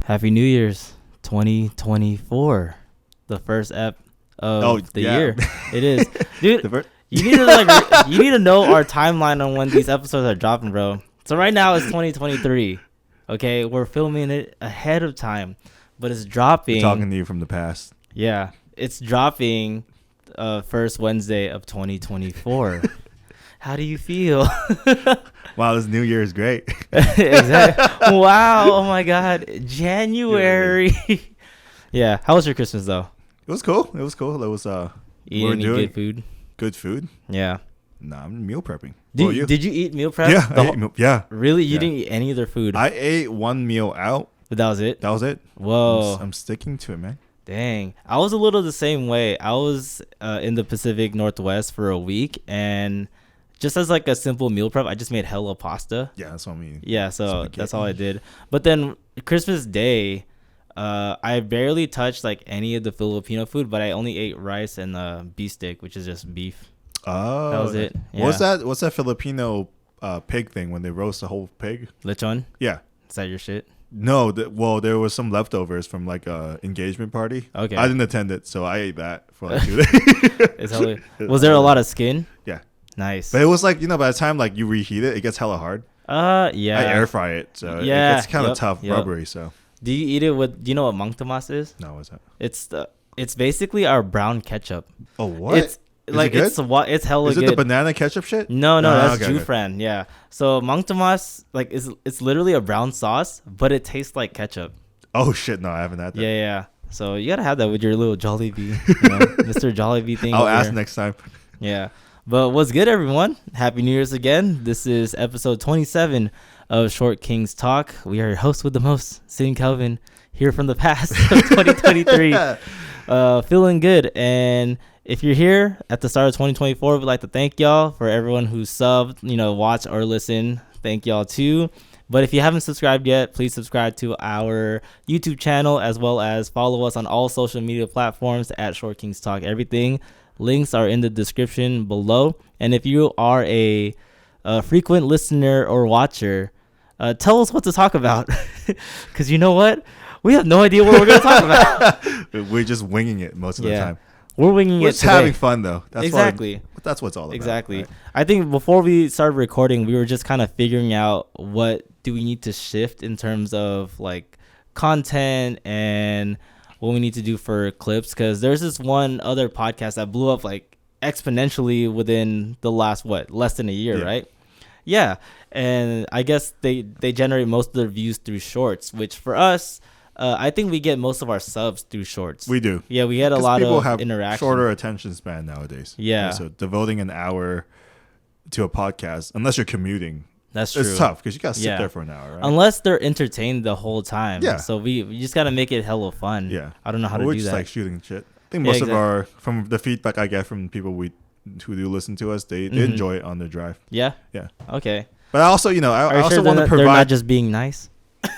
Happy New Year's 2024. The first ep of the year. It is. Dude, you need to you need to know our timeline on when these episodes are dropping, bro. So right now it's 2023. Okay, we're filming it ahead of time, but it's dropping. I'm talking to you from the past. Yeah, it's dropping first Wednesday of 2024. How do you feel? Wow, this new year is great. Exactly. Wow. Oh my God. January. Yeah. How was your Christmas though? It was cool. It was Eating any good food? Good food? Yeah. Nah, I'm meal prepping. Did you eat meal prep? Yeah. Really? You didn't eat any other food? I ate one meal out. But that was it? That was it. Whoa. I'm sticking to it, man. Dang. I was a little the same way. I was in the Pacific Northwest for a week, and just as like a simple meal prep, I just made hella pasta. Yeah, that's what I mean. Yeah, so that's all I did. But then Christmas Day, I barely touched like any of the Filipino food, but I only ate rice and beef steak, which is just beef. Oh, that was it. Yeah. What's that Filipino pig thing when they roast the whole pig? Lechon? Yeah. Is that your shit? No, there was some leftovers from like a engagement party. Okay. I didn't attend it, so I ate that for like 2 days. Was there a lot of skin? Yeah. Nice. But it was like, by the time like you reheat it, it gets hella hard. Yeah. I air fry it, so it gets kind of tough, rubbery. So. Do you eat it with? Do you know what mang tomas is? No, what's that? It's basically our brown ketchup. Oh, what? It's like it's hella good. Is it the banana ketchup shit? No, that's Jufran. Yeah. So mang tomas like it's literally a brown sauce, but it tastes like ketchup. Oh shit! No, I haven't had that. Yeah. So you gotta have that with your little Jollibee, Mr. Jollibee thing. I'll ask next time. Yeah. But what's good, everyone? Happy New Year's again. This is episode 27 of Short Kings Talk. We are your hosts with the most, Sid and Kelvin, here from the past of 2023. Feeling good. And if you're here at the start of 2024, we'd like to thank y'all for everyone who subbed, watch or listen. Thank y'all too. But if you haven't subscribed yet, please subscribe to our YouTube channel as well as follow us on all social media platforms at Short Kings Talk Everything. Links are in the description below. And if you are a frequent listener or watcher, tell us what to talk about. Because you know what? We have no idea what we're going to talk about. We're just winging it most of the time. We're winging it today. Having fun, though. That's exactly. That's what it's all about. Exactly. Right? I think before we started recording, we were just kind of figuring out what do we need to shift in terms of like content and what we need to do for clips, because there's this one other podcast that blew up like exponentially within the last less than a year, right? Yeah. And I guess they generate most of their views through shorts, which for us, I think we get most of our subs through shorts. We do. Yeah, we had a lot of interaction. People have shorter attention span nowadays. Yeah. So devoting an hour to a podcast, unless you're commuting, that's true. It's tough because you got to sit there for an hour, right? Unless they're entertained the whole time. Yeah. So we just got to make it hella fun. Yeah. I don't know how to do that. We're just like shooting shit. I think most of from the feedback I get from people who do listen to us, they enjoy it on their drive. Yeah? Yeah. Okay. But I also, I also want to provide. They're not just being nice?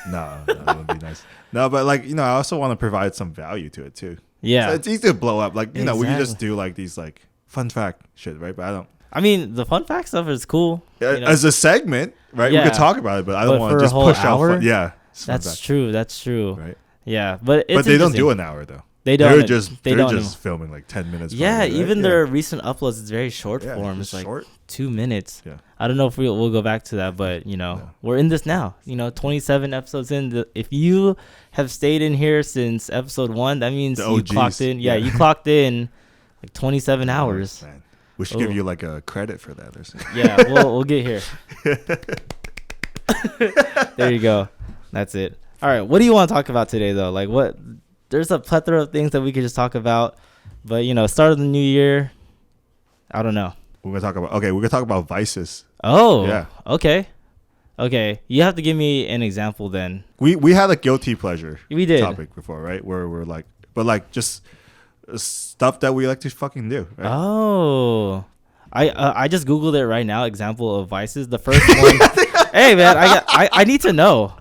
No, that wouldn't be nice. No, but like, I also want to provide some value to it too. Yeah. So it's easy to blow up. Like, we can just do like these like fun fact shit, right? But I mean, the fun fact stuff is cool. As a segment, right? Yeah. We could talk about it, but I don't want to just push out fun. Yeah. That's true. That's true. Right. Yeah. But they don't do an hour though. They don't. They're just filming like 10 minutes. Yeah, even their recent uploads is very short form. It's like short. 2 minutes. Yeah. I don't know if we'll go back to that, but we're in this now. 27 episodes in. If you have stayed in here since episode 1, that means you clocked in. Yeah, you clocked in like 27 hours. Man. We should give you like a credit for that or something. Yeah, we'll get here. There you go. That's it. All right, what do you want to talk about today though? Like what? There's a plethora of things that we could just talk about, but start of the new year, I don't know. We're gonna talk about vices. Oh, yeah. Okay. You have to give me an example then. We had a guilty pleasure topic before, right? Where we're like, but like just stuff that we like to fucking do. Right? Oh, I just Googled it right now. Example of vices. The first one. Hey man, I need to know.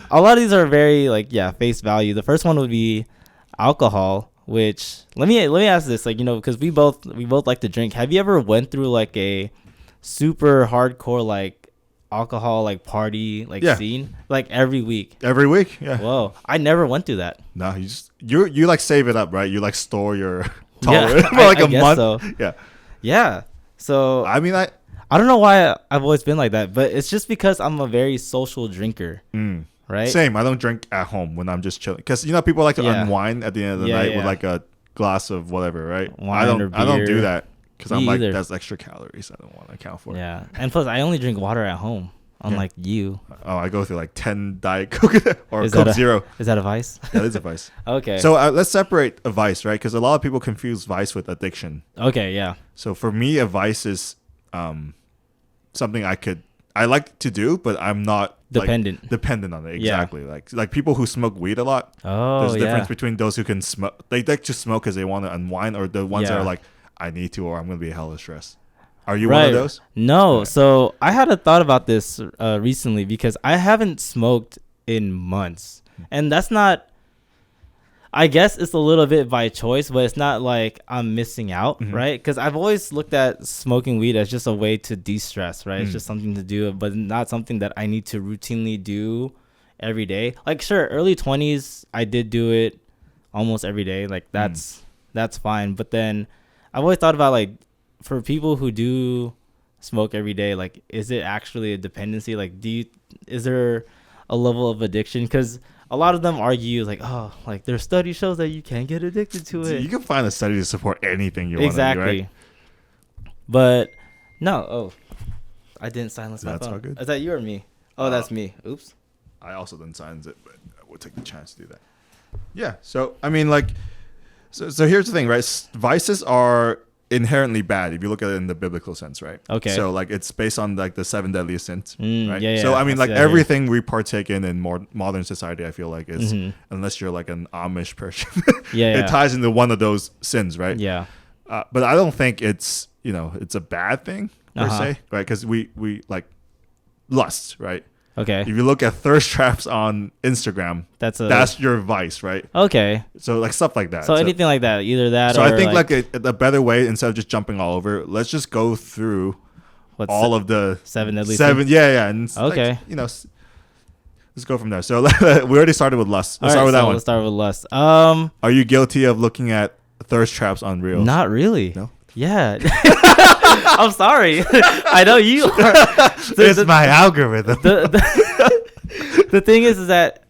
A lot of these are very face value. The first one would be alcohol, which let me ask this, because we both like to drink. Have you ever went through like a super hardcore alcohol like party like Yeah. scene like every week. Every week, yeah. Whoa, I never went through that. No, you like save it up, right? You like store your Yeah, tolerance for like I a guess month. so. Yeah. Yeah. So I mean, I don't know why I've always been like that, but it's just because I'm a very social drinker, right? Same. I don't drink at home when I'm just chilling, because people like to unwind at the end of the night with like a glass of whatever, right? Wine or beer. I don't do that because I'm like, either. that's extra calories. I don't want to account for. Yeah, and plus I only drink water at home, unlike you. Oh, I go through like 10 Diet Coke or Is Coke that Zero. Is that a vice? That is a vice. Okay. So let's separate a vice, right? Because a lot of people confuse vice with addiction. Okay, yeah. So for me, a vice is something I like to do, but I'm not dependent on it. Exactly. Yeah. Like people who smoke weed a lot. Oh, there's a difference between those who can smoke. They like to smoke because they want to unwind, or the ones that are like, I need to, or I'm going to be hella stressed. Are you one of those? No. Okay. So I had a thought about this recently because I haven't smoked in months, and that's not. I guess it's a little bit by choice, but it's not like I'm missing out, right? Because I've always looked at smoking weed as just a way to de-stress, right? It's just something to do, but not something that I need to routinely do every day. Like, sure, early 20s, I did do it almost every day. Like, that's fine. But then I've always thought about, like, for people who do smoke every day, like, is it actually a dependency? Like, is there a level of addiction? Because a lot of them argue like, oh, like their study shows that you can't get addicted to it. You can find a study to support anything you exactly. want to do, right? But no, I didn't silence my That's phone. all good. Is that you or me? Oh, that's me. Oops. I also didn't silence it, but I would take the chance to do that. Yeah. So I mean, like, so here's the thing, right? Vices are inherently bad if you look at it in the biblical sense, right? Okay. So like it's based on like the 7 deadliest sins, right? Yeah, so I mean, like everything we partake in more modern society, I feel like is unless you're like an Amish person, it ties into one of those sins, right? Yeah. But I don't think it's it's a bad thing per se, right? Because we like lust, right? Okay. If you look at thirst traps on Instagram, that's your vice, right? Okay. So like stuff like that. So anything like that, either that. So or I think like a better way, instead of just jumping all over, let's just go through all of the 7 deadly sins. Yeah, and okay. Like, let's go from there. So we already started with lust. Let's start with that one. Let's start with lust. Are you guilty of looking at thirst traps on Reels? Not really. No. Yeah. I'm sorry. I know you are. It's my algorithm. The thing is that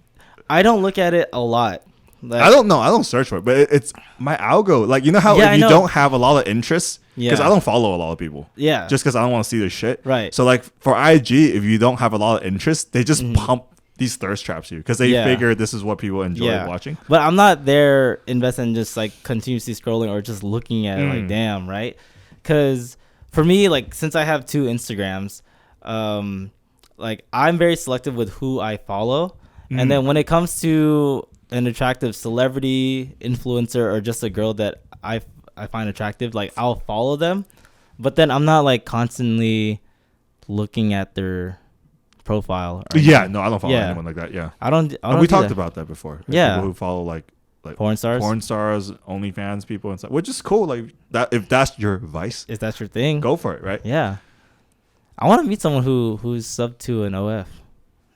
I don't look at it a lot. Like, I don't know. I don't search for it, but it's my algo. Like, you know how if you don't have a lot of interests, because I don't follow a lot of people. Yeah. Just because I don't want to see their shit. Right. So like for IG, if you don't have a lot of interest, they just pump these thirst traps you because they figure this is what people enjoy watching. But I'm not there invested in just like continuously scrolling or just looking at it like, damn, right? Because for me, like, since I have 2 Instagrams, like I'm very selective with who I follow. And then when it comes to an attractive celebrity, influencer, or just a girl that I find attractive, like I'll follow them. But then I'm not like constantly looking at their profile. No, I don't follow anyone like that. Yeah, I don't we talked about that before. Yeah, people who follow like porn stars, OnlyFans people and stuff, which is cool. Like that, if that's your vice, if that's your thing, go for it, right? Yeah, I want to meet someone who's sub to an OF.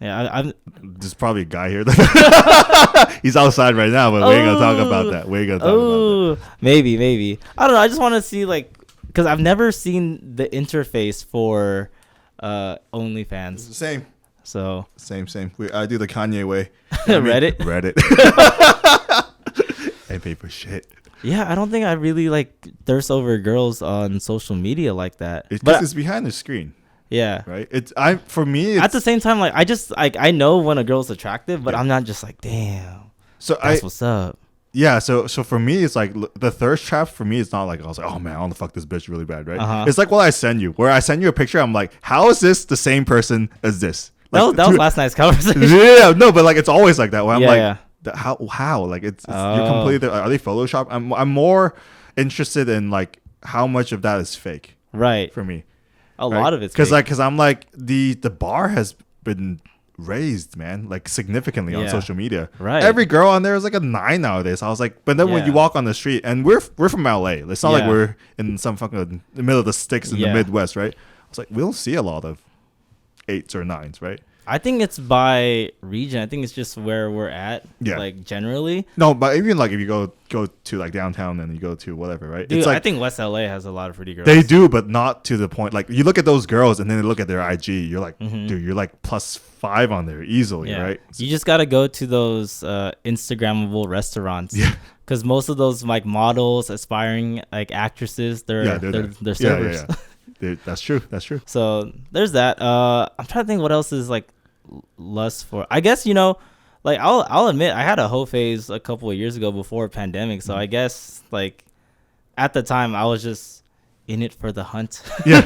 Yeah, I'm. There's probably a guy here. He's outside right now, but we ain't gonna talk about that. We ain't gonna talk about that. Maybe. I don't know. I just want to see, like, because I've never seen the interface for OnlyFans. Same. So same. I do the Kanye way. Reddit. I pay for shit. Yeah, I don't think I really like thirst over girls on social media like that. It's behind the screen. Yeah. Right. For me. At the same time, like I know when a girl's attractive, but I'm not just like, damn. So that's what's up. Yeah. So for me, it's like the thirst trap. For me, it's not like I was like, oh man, I want to fuck this bitch really bad, right? It's like what I send you, where I send you a picture. I'm like, how is this the same person as this? Like, that was last night's conversation. Yeah. No, but like it's always like that. Where I'm like, how like it's you're completely. Are they Photoshop? I'm more interested in like how much of that is fake. Right. For me. A lot of it's because I'm like the bar has been raised, man, like significantly on social media. Right. Every girl on there is like a 9 nowadays. I was like, but then when you walk on the street, and we're from LA, it's not like we're in some fucking the middle of the sticks in the Midwest, right? I was like, we don't see a lot of 8s or 9s, right? I think it's by region. I think it's just where we're at. Yeah. Like generally. No, but even like if you go to like downtown and you go to whatever, right? Dude, it's like, I think West LA has a lot of pretty girls. they do, but not to the point. Like you look at those girls and then they look at their IG, you're like, dude, you're like +5 on there easily, right? You just gotta go to those Instagrammable restaurants. Yeah. Because most of those like models, aspiring like actresses, they're servers. That's true. So there's that. I'm trying to think what else is like lust for. I guess like I'll admit I had a hoe phase a couple of years ago before pandemic. So I guess like at the time I was just in it for the hunt. Yeah,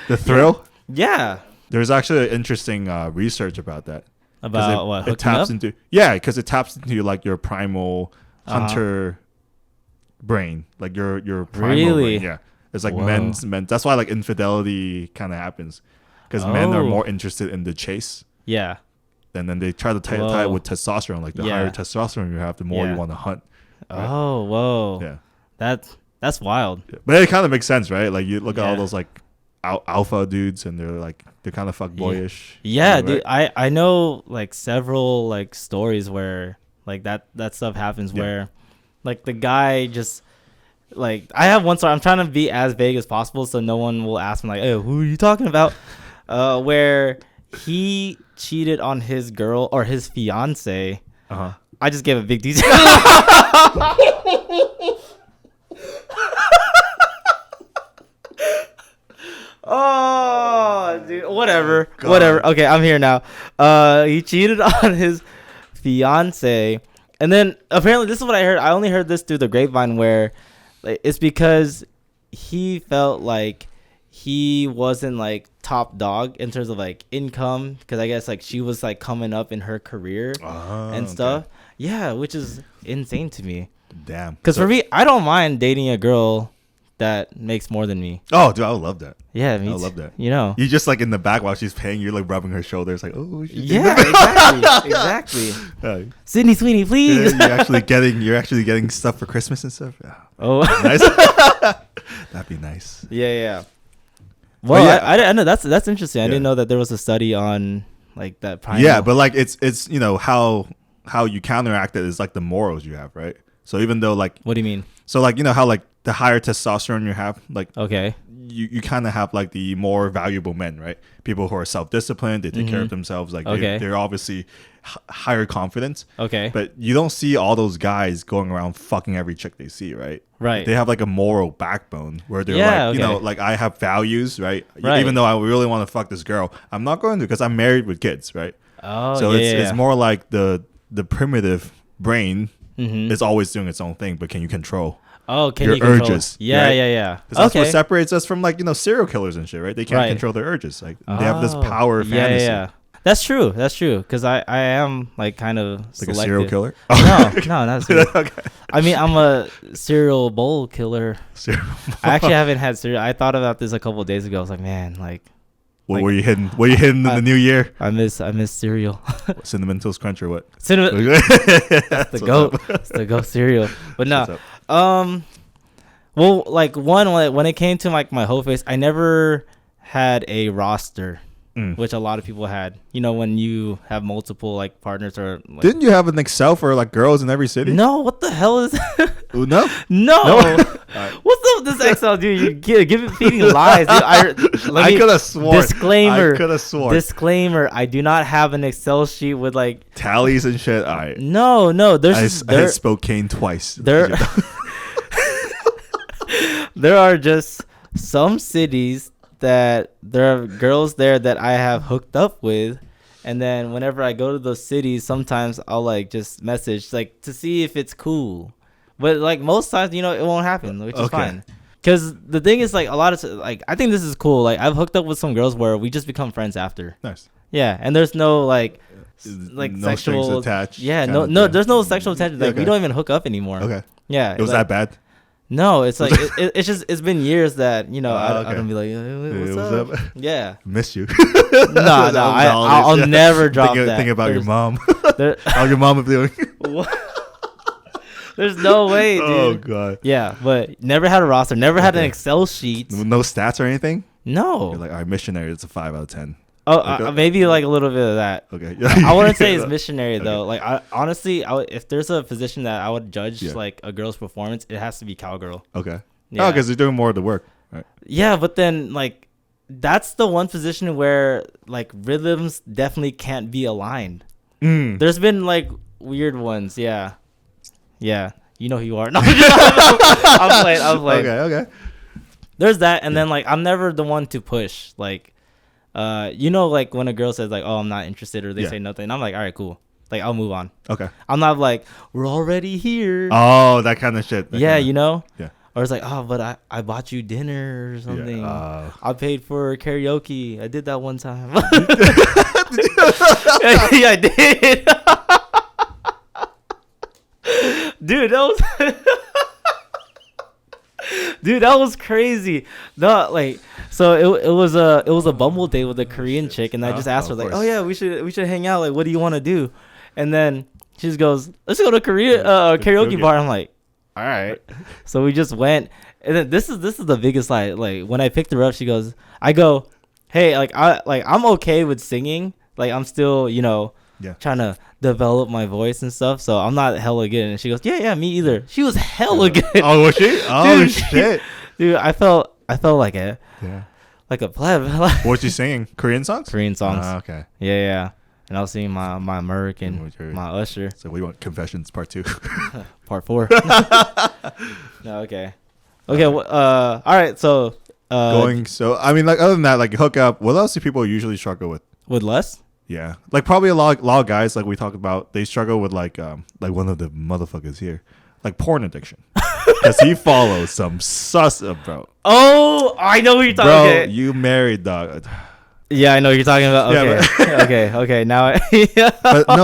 the thrill. Yeah. There's actually interesting research about that. About what? It taps into because it taps into like your primal hunter brain, like your primal Really? brain. Yeah. It's like men's. That's why like infidelity kind of happens, because men are more interested in the chase. Yeah. And then they try to tie it with testosterone. Like the higher testosterone you have, the more you want to hunt. Right? Oh, whoa. Yeah. That's wild. Yeah. But it kind of makes sense, right? Like you look at all those like alpha dudes, and they're kind of fuckboyish. Yeah, dude. Right? I know like several like stories where like that stuff happens where like the guy just. Like I have one story. I'm trying to be as vague as possible so no one will ask me like, "Hey, who are you talking about?" Where he cheated on his girl or his fiance. I just gave a big detail. Oh, dude, whatever. Okay, I'm here now. He cheated on his fiance, and then apparently this is what I heard. I only heard this through the grapevine where. It's because he felt like he wasn't like top dog in terms of like income, because I guess like she was like coming up in her career and stuff. Yeah, which is insane to me. Damn. Because for me, I don't mind dating a girl that makes more than me. Oh, dude, I would love that. Yeah, I would love that. You just like in the back while she's paying, you're like rubbing her shoulders, like, oh, yeah, exactly. Sydney Sweeney, please. You're actually getting stuff for Christmas and stuff. Yeah. Oh, nice. That'd be nice. Yeah. Well, I know that's interesting. I didn't know that there was a study on like that. Primal. Yeah, but like it's how you counteract it is like the morals you have, right? So even though like, what do you mean? So like how like the higher testosterone you have, like you kind of have like the more valuable men, right? People who are self-disciplined, they take care of themselves, like they're obviously higher confidence. Okay. But you don't see all those guys going around fucking every chick they see, right? Right. They have like a moral backbone where they're like, like I have values, right? Even though I really want to fuck this girl, I'm not going to because I'm married with kids, right? Oh, so it's more like the primitive brain is always doing its own thing, but can you control? Oh, can your you control? urges? Yeah, right? yeah. That's what separates us from like serial killers and shit, right? They can't control their urges. Like they have this power fantasy. Yeah. That's true. Because I am like kind of like selective. a serial killer. No, not a serial. Okay. I mean, I'm a cereal bowl killer. I actually haven't had cereal. I thought about this a couple of days ago. I was like, man, like. What were you hitting? What are you hitting in the new year? I miss cereal. Cinnamon Toast Crunch or what? Cinnamon. That's the goat. That's the goat cereal. But no. Well, like when it came to like my whole face, I never had a roster, which a lot of people had. You know, when you have multiple like partners or. Like, didn't you have an Excel for like girls in every city? No. What the hell is that? No. Right. What's up with this Excel, dude? You give it feeding lies. Dude. I could have sworn. Disclaimer. I do not have an Excel sheet with like tallies and shit. All right. No. I had Spokane twice. There are just some cities that there are girls there that I have hooked up with. And then whenever I go to those cities, sometimes I'll like just message like to see if it's cool. But like most times, it won't happen, which is fine. Because the thing is like a lot of like I think this is cool. Like I've hooked up with some girls where we just become friends after. Nice. Yeah, and there's no like no sexual strings attached. Yeah, no, there's no sexual attention. Like we don't even hook up anymore. Okay. Yeah. It was that bad. No, it's like it's been years that I don't be like hey, what's up? Yeah, miss you. No, I'll never drop that. Think about your mom. How your mom is doing? There's no way, dude. Oh god. Yeah, but never had a roster. Never had an Excel sheet. No stats or anything. No. You're like our missionary. It's a 5 out of 10. Oh, maybe like a little bit of that. Okay. I wouldn't say it's missionary though. Like honestly, if there's a position that I would judge like a girl's performance, it has to be cowgirl. Okay. Yeah. Oh, because they're doing more of the work. Right. Yeah, but then like that's the one position where like rhythms definitely can't be aligned. There's been like weird ones. Yeah. You know who you are. No, I'm playing. Okay. There's that, and then like I'm never the one to push. Like, like when a girl says like, "Oh, I'm not interested," or they say nothing, I'm like, "All right, cool." Like I'll move on. Okay. I'm not like we're already here. Oh, that kind of shit. Yeah. Yeah. Or it's like, oh, but I bought you dinner or something. Yeah. I paid for karaoke. I did that one time. Yeah, I did. Dude, that was crazy. No, like, so it was a Bumble date with a Korean chick, and I just asked her like, oh yeah, we should hang out. Like, what do you want to do? And then she just goes, let's go to karaoke bar. I'm like, all right. So we just went, and then this is the biggest lie. Like when I picked her up, I go, hey, I'm okay with singing. Like I'm still, trying to develop my voice and stuff. So I'm not hella good. And she goes, yeah, me either. She was hella good. Oh, was she? Oh, dude, shit. Dude, I felt like a pleb. What was she singing? Korean songs? Korean songs. Okay. Yeah. And I was singing my Merc and my Usher. So we want Confessions Part 2. Part 4. No, okay. Okay, all right, so... I mean, like, other than that, like, hook up, what else do people usually struggle with? With lust? Yeah. Like, probably a lot of guys, like we talked about, they struggle with, like one of the motherfuckers here. Like, porn addiction. Because he follows some sus, bro. Oh, I know what you're talking about. Bro, you married, dog. Yeah, I know what you're talking about. Okay. Okay. Now,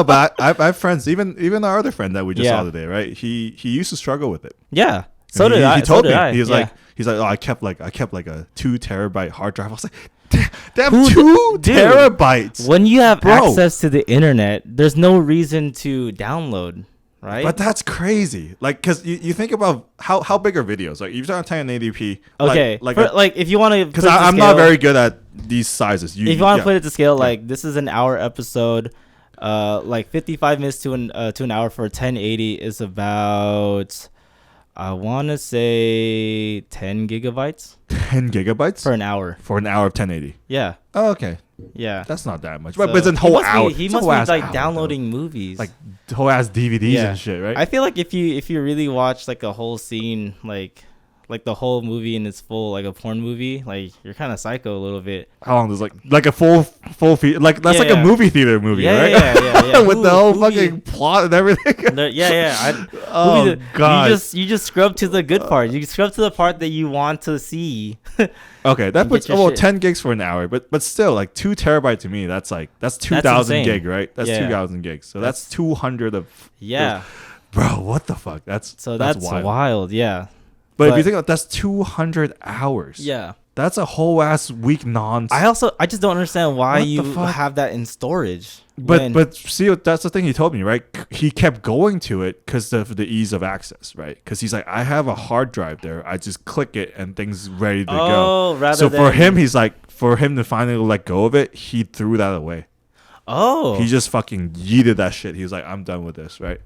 but I have friends, even our other friend that we just saw today, right? He used to struggle with it. Yeah. So did I. He told me. He was like, oh, I kept like a 2 terabyte hard drive. I was like, damn, 2 terabytes. When you have access to the internet, there's no reason to download. Right? But that's crazy. Like, because you think about how big are videos? Like, you're talking 1080p. Okay. Like if you want to... Because I'm not very good at these sizes. If you want to put it to scale, like, this is an hour episode. Like, 55 minutes to an hour for 1080 is about... I want to say 10 gigabytes. 10 gigabytes? For an hour. For an hour of 1080? Yeah. Oh, okay. Yeah. That's not that much. So but it's a whole hour. He must be like downloading movies. Like whole ass DVDs and shit, right? I feel like if you really watch like a whole scene, like the whole movie in its full, like a porn movie, like you're kind of psycho a little bit. How long does like a full like that's like a movie theater movie, right? Yeah. With the whole fucking plot and everything. Oh god! You just scrub to the good part. You scrub to the part that you want to see. Okay, that puts 10 gigs for an hour, but still, like 2 terabytes to me, that's 2,000 gig, right? That's 2,000 gigs. So that's 200 of bro. What the fuck? That's wild. Yeah. But if you think about that's 200 hours. Yeah. That's a whole ass week nonsense. I just don't understand why you have that in storage. But see, that's the thing he told me, right? He kept going to it because of the ease of access, right? Because he's like, I have a hard drive there. I just click it and things ready to go. So for him, he's like, for him to finally let go of it, he threw that away. Oh. He just fucking yeeted that shit. He was like, I'm done with this, right?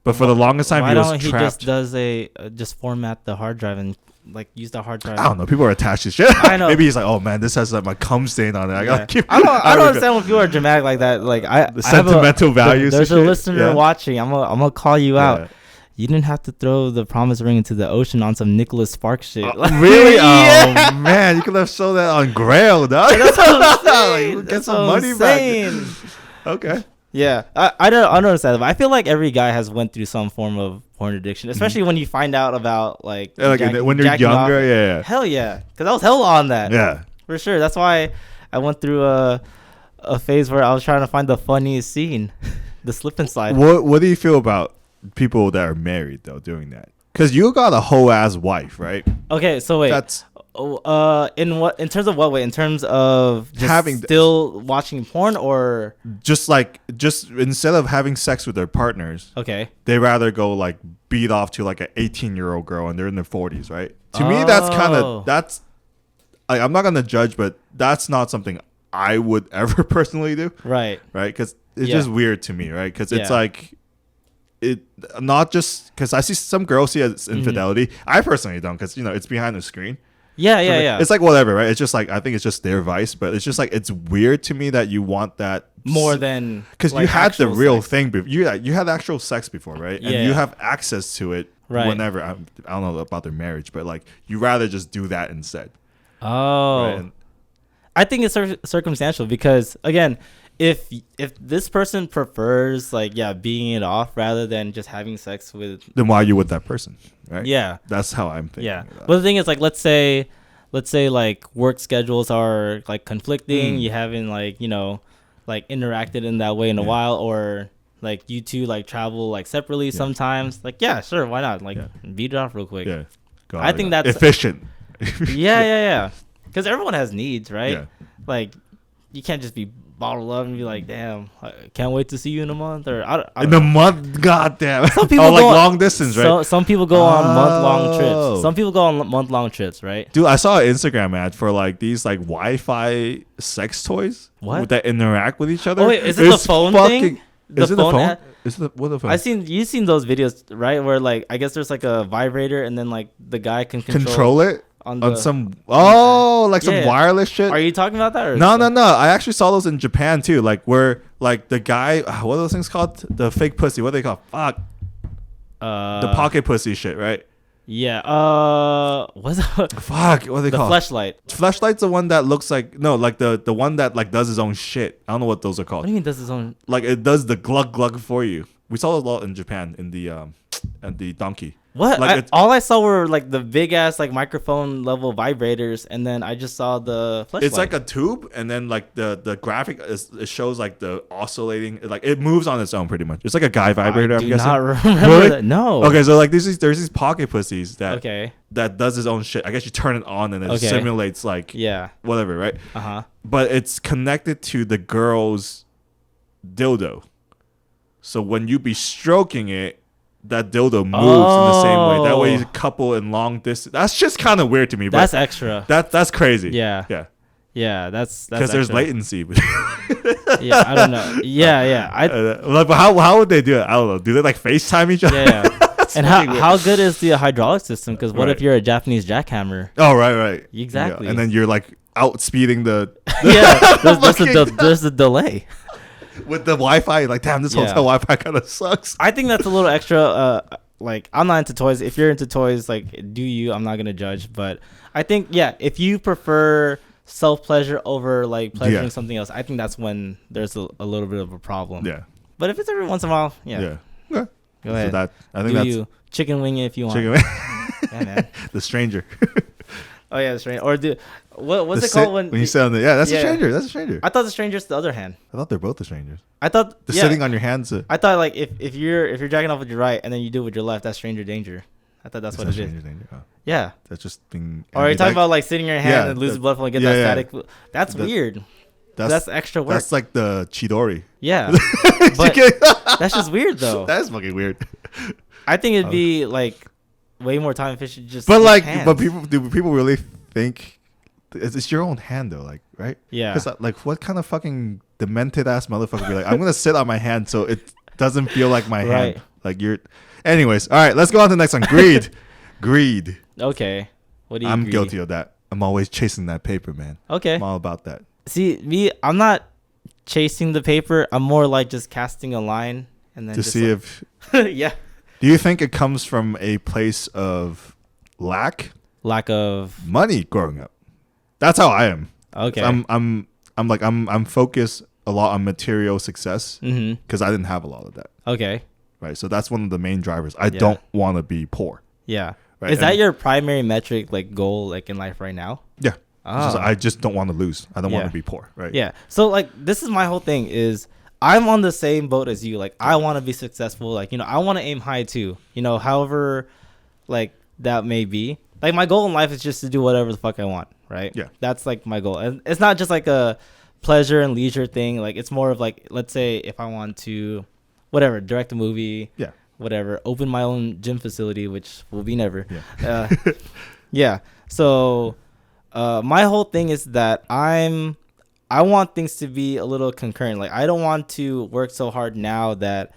But for the longest time, he was trapped. Why don't he just format the hard drive and like use the hard drive? I don't know. People are attached to shit. I know. Maybe he's like, oh man, this has like my cum stain on it. I gotta keep. I don't understand when people are dramatic like that. Like the sentimental values. There's a listener watching. I'm gonna call you out. You didn't have to throw the promise ring into the ocean on some Nicholas Sparks shit. Really? Oh man, you could have sold that on Grail, dog. That's what I'm saying. Get some money back. Okay. Yeah, I don't understand. But I feel like every guy has went through some form of porn addiction, especially when you find out about like when you're younger. Yeah. Hell yeah, because I was hella on that. Yeah, for sure. That's why I went through a phase where I was trying to find the funniest scene, the slip and slide. What do you feel about people that are married though doing that? Because you got a whole ass wife, right? Okay, so wait. In terms of what way? In terms of just still watching porn, or just instead of having sex with their partners, okay, they rather go like beat off to like an 18-year-old girl and they're in their 40s, right? To me, that's I'm not gonna judge, but that's not something I would ever personally do. Right. Right. Because it's just weird to me. Right. Because it's like it not just because I see some girls see it as infidelity. I personally don't because, it's behind the screen. Yeah. It's like whatever, right? It's just like I think it's just their vice, but it's just like it's weird to me that you want that more than because you had the real thing. You had actual sex before, right? Yeah. And you have access to it whenever. I don't know about their marriage, but like you rather just do that instead. Oh, right? I think it's circumstantial because again, if this person prefers being it off rather than just having sex with, then why are you with that person? Right. Yeah. That's how I'm thinking. Yeah. But the thing is, like, let's say like work schedules are like conflicting. You haven't interacted in that way in a while, or like you two like travel like separately sometimes. Like, yeah, sure, why not? Like, beat it off real quick. Yeah. I think that's efficient. Yeah. Because everyone has needs, right? Yeah. Like, you can't just be bottled up and be like, damn, I can't wait to see you in a month, or I in don't a month. God damn. Some people like long distance, right? Some people go on month-long trips. Some people go on month-long trips, right? Dude, I saw an Instagram ad for like these like Wi-Fi sex toys that interact with each other. Oh wait, is it the phone thing? Is it the phone? Is it what the phone? You've seen those videos, right? Where like I guess there's like a vibrator and then like the guy can control it on some some wireless shit. Are you talking about that? Or no. I actually saw those in Japan too. Like where like the guy, what are those things called? The fake pussy. What are they called? Fuck. The pocket pussy shit, right? Yeah. What's fuck? What are they called? The fleshlight. Fleshlight's the one that looks like the one that like does his own shit. I don't know what those are called. What do you mean does his own? Like it does the glug glug for you. We saw a lot in Japan in the donkey. What? Like all I saw were like the big ass like microphone level vibrators, and then I just saw the fleshlight. It's like a tube, and then like the graphic it shows like the oscillating, like it moves on its own pretty much. It's like a guy vibrator. I'm guessing. I do not remember really? that. No. Okay, so like there's these pocket pussies that that does its own shit. I guess you turn it on and it simulates like whatever, right? But it's connected to the girl's dildo, so when you be stroking it, that dildo moves in the same way. That way you couple in long distance. That's just kind of weird to me. But that's extra. That's crazy. Yeah. That's because there's latency. Yeah, I don't know. Yeah. But how would they do it? I don't know. Do they like FaceTime each other? Yeah. And how good is the hydraulic system? Because what if you're a Japanese jackhammer? Oh, right. Exactly. Yeah. And then you're like outspeeding the there's a delay. With the Wi-Fi, like, damn, this hotel Wi-Fi kind of sucks. I think that's a little extra. Like, I'm not into toys. If you're into toys, like, do you? I'm not gonna judge. But I think, if you prefer self-pleasure over like pleasuring something else, I think that's when there's a little bit of a problem. Yeah. But if it's every once in a while, go ahead. So I think that's you chicken wing it if you want. Chicken wing. Yeah, man. The stranger. Oh yeah, the stranger. Or what's it called when you sit on the that's a stranger. That's a stranger. I thought the stranger's the other hand. I thought they're both the strangers. I thought the sitting on your hands. I thought like if you're jacking off with your right and then you do it with your left, that's stranger danger. I thought that's what it is. Stranger danger. Oh. Yeah. That's just being. Or are you talking about like sitting your hand and losing blood flow and get that static? That's weird. That's extra work. That's like the Chidori. Yeah. But that's just weird though. That's fucking weird. I think it'd be like way more time efficient just. But like, hands. Do people really think? It's your own hand though, like, right? Yeah. Because like, what kind of fucking demented ass motherfucker be like, I'm gonna sit on my hand so it doesn't feel like my hand. Like you're. Anyways, all right, let's go on to the next one. Greed. Okay. What do you? I'm guilty of that. I'm always chasing that paper, man. Okay. I'm all about that. See, I'm not chasing the paper. I'm more like just casting a line and then to see if. Yeah. Do you think it comes from a place of lack of money growing up? That's how I am. Okay. So I'm focused a lot on material success because I didn't have a lot of that. Okay. Right. So that's one of the main drivers. I don't want to be poor. Yeah. Right? Is that your primary metric, like goal, like in life right now? Yeah. I just don't want to lose. I don't want to be poor. Right. Yeah. So like this is my whole thing is I'm on the same boat as you. Like I want to be successful. Like, I want to aim high too, however like that may be. Like my goal in life is just to do whatever the fuck I want. Right. Yeah. That's like my goal. And it's not just like a pleasure and leisure thing. Like it's more of like, let's say if I want to, whatever, direct a movie. Yeah. Whatever, open my own gym facility, which will be never. Yeah. Yeah. So, my whole thing is that I I want things to be a little concurrent. Like, I don't want to work so hard now that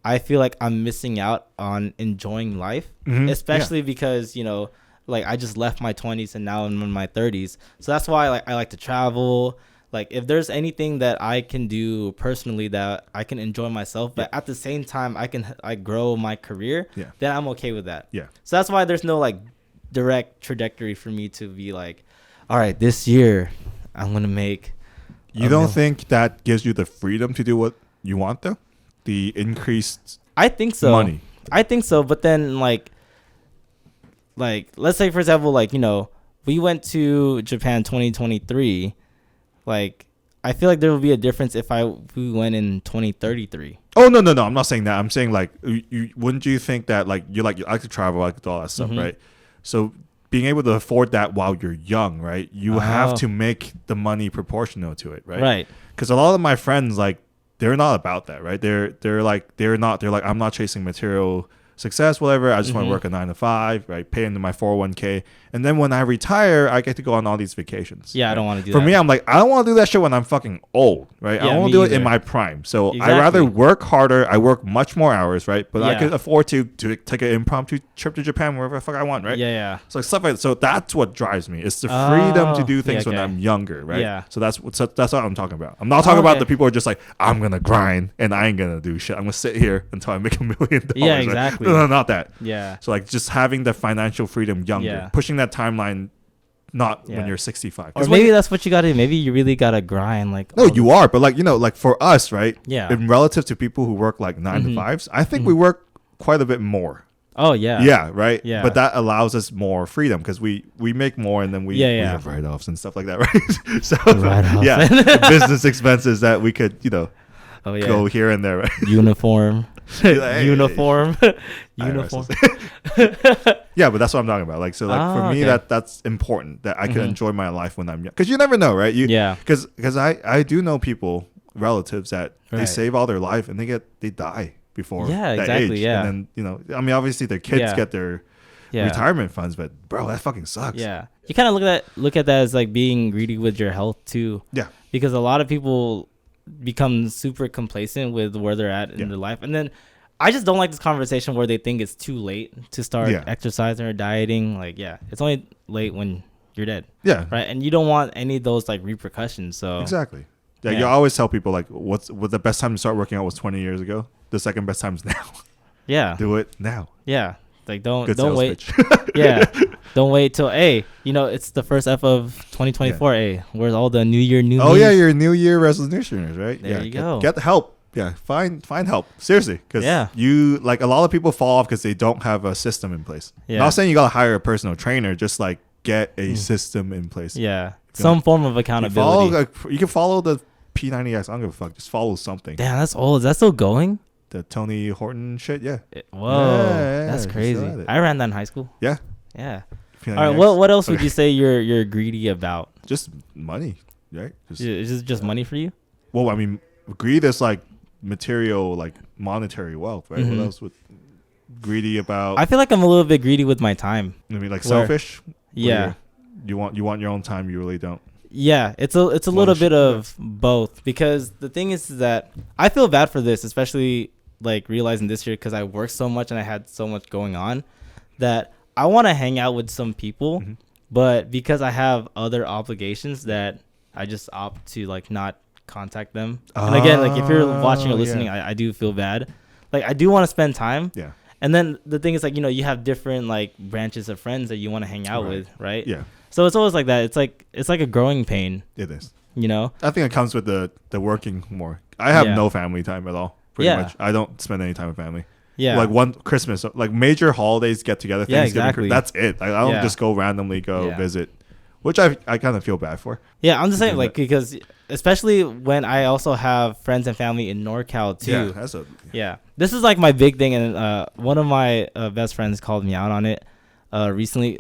I feel like I'm missing out on enjoying life, especially because, you know, like I just left my 20s and now I'm in my 30s. So that's why I like to travel. Like, if there's anything that I can do personally that I can enjoy myself, but at the same time I grow my career, then I'm okay with that. Yeah. So that's why there's no like direct trajectory for me to be like, all right, this year I'm gonna make. You don't think that gives you the freedom to do what you want though? The increased I think so. Money. I think so, but then like let's say for example, like, you know, we went to Japan 2023. Like, I feel like there will be a difference if we went in 2033. Oh no, I'm not saying that. I'm saying like wouldn't you think that like you like to travel, like all that stuff, right? So being able to afford that while you're young, right? You have to make the money proportional to it, right? Right. Because a lot of my friends, like, they're not about that, right? They're like I'm not chasing material success, whatever. I just want to work a 9 to 5, right? Pay into my 401k, and then when I retire, I get to go on all these vacations. Yeah, right? I don't want to do that. For me, I'm like, I don't want to do that shit when I'm fucking old, right? I want to do it in my prime. So I rather work harder. I work much more hours, right? But I could afford to take an impromptu trip to Japan wherever the fuck I want, right? Yeah. So stuff like that. So that's what drives me. It's the freedom to do things when I'm younger, right? Yeah. So that's what I'm talking about. I'm not talking about the people who are just like, I'm gonna grind and I ain't gonna do shit. I'm gonna sit here until I make $1 million. Yeah, exactly. Right? No, not that. Yeah. So like just having the financial freedom younger, pushing that timeline, not when you're 65. Or maybe that's what you gotta do. Maybe you really gotta grind. Like, no, you are, but like, you know, like for us, right? Yeah. In relative to people who work like 9 to 5s, I think we work quite a bit more. Oh yeah. Yeah. Right. Yeah. But that allows us more freedom because we make more and then we have write-offs and stuff like that, right? So business expenses that we could, you know, go here and there, right? Uniform. Uniform. Yeah, but that's what I'm talking about. Like, so like for me, that's important that I can enjoy my life when I'm young, because you never know, right? Because I do know people, relatives that they save all their life and they die before that age. And then, you know, I mean, obviously their kids get their retirement funds, but bro, that fucking sucks. Yeah, you kind of look at that as like being greedy with your health too. Yeah, because a lot of people become super complacent with where they're at in their life, and then I just don't like this conversation where they think it's too late to start exercising or dieting. Like, it's only late when you're dead. Yeah, right. And you don't want any of those like repercussions. So exactly. Yeah, you always tell people like, what the best time to start working out was 20 years ago. The second best time is now. Yeah, do it now. Yeah, like don't wait. Don't wait till you know, it's the first F of 2024. Where's all the New Year, new? Oh yeah, your New Year resolutions, right? There you go. Get the help. Yeah, find help. Seriously, because you like a lot of people fall off because they don't have a system in place. Yeah. Not saying you gotta hire a personal trainer, just like get a system in place. Yeah, some form of accountability. You can follow the P90X. I don't give a fuck. Just follow something. Damn, that's old. Is that still going? The Tony Horton shit. Yeah. Whoa, that's crazy. I ran that in high school. Yeah. Yeah. All right. What else would you say you're greedy about? Just money, right? Is it just money for you? Well, I mean, greed is like material, like monetary wealth, right? What else would greedy about? I feel like I'm a little bit greedy with my time. I mean, like selfish. Yeah. You want your own time. You really don't. Yeah, it's a little bit of both, because the thing is that I feel bad for this, especially like realizing this year, because I worked so much and I had so much going on that I want to hang out with some people, but because I have other obligations that I just opt to like not contact them. And again, like if you're watching or listening, I do feel bad. Like I do want to spend time. Yeah. And then the thing is, like, you know, you have different like branches of friends that you want to hang out with, right? Yeah. So it's always like that. It's like a growing pain. It is. You know? I think it comes with the working more. I have no family time at all. Pretty much. I don't spend any time with family. Yeah. Like one Christmas, like major holidays, get together, Thanksgiving, that's it. Like, I don't just go randomly visit, which I kind of feel bad for. Yeah, I'm just saying, like, because especially when I also have friends and family in NorCal too. Yeah, this is like my big thing, and one of my best friends called me out on it recently.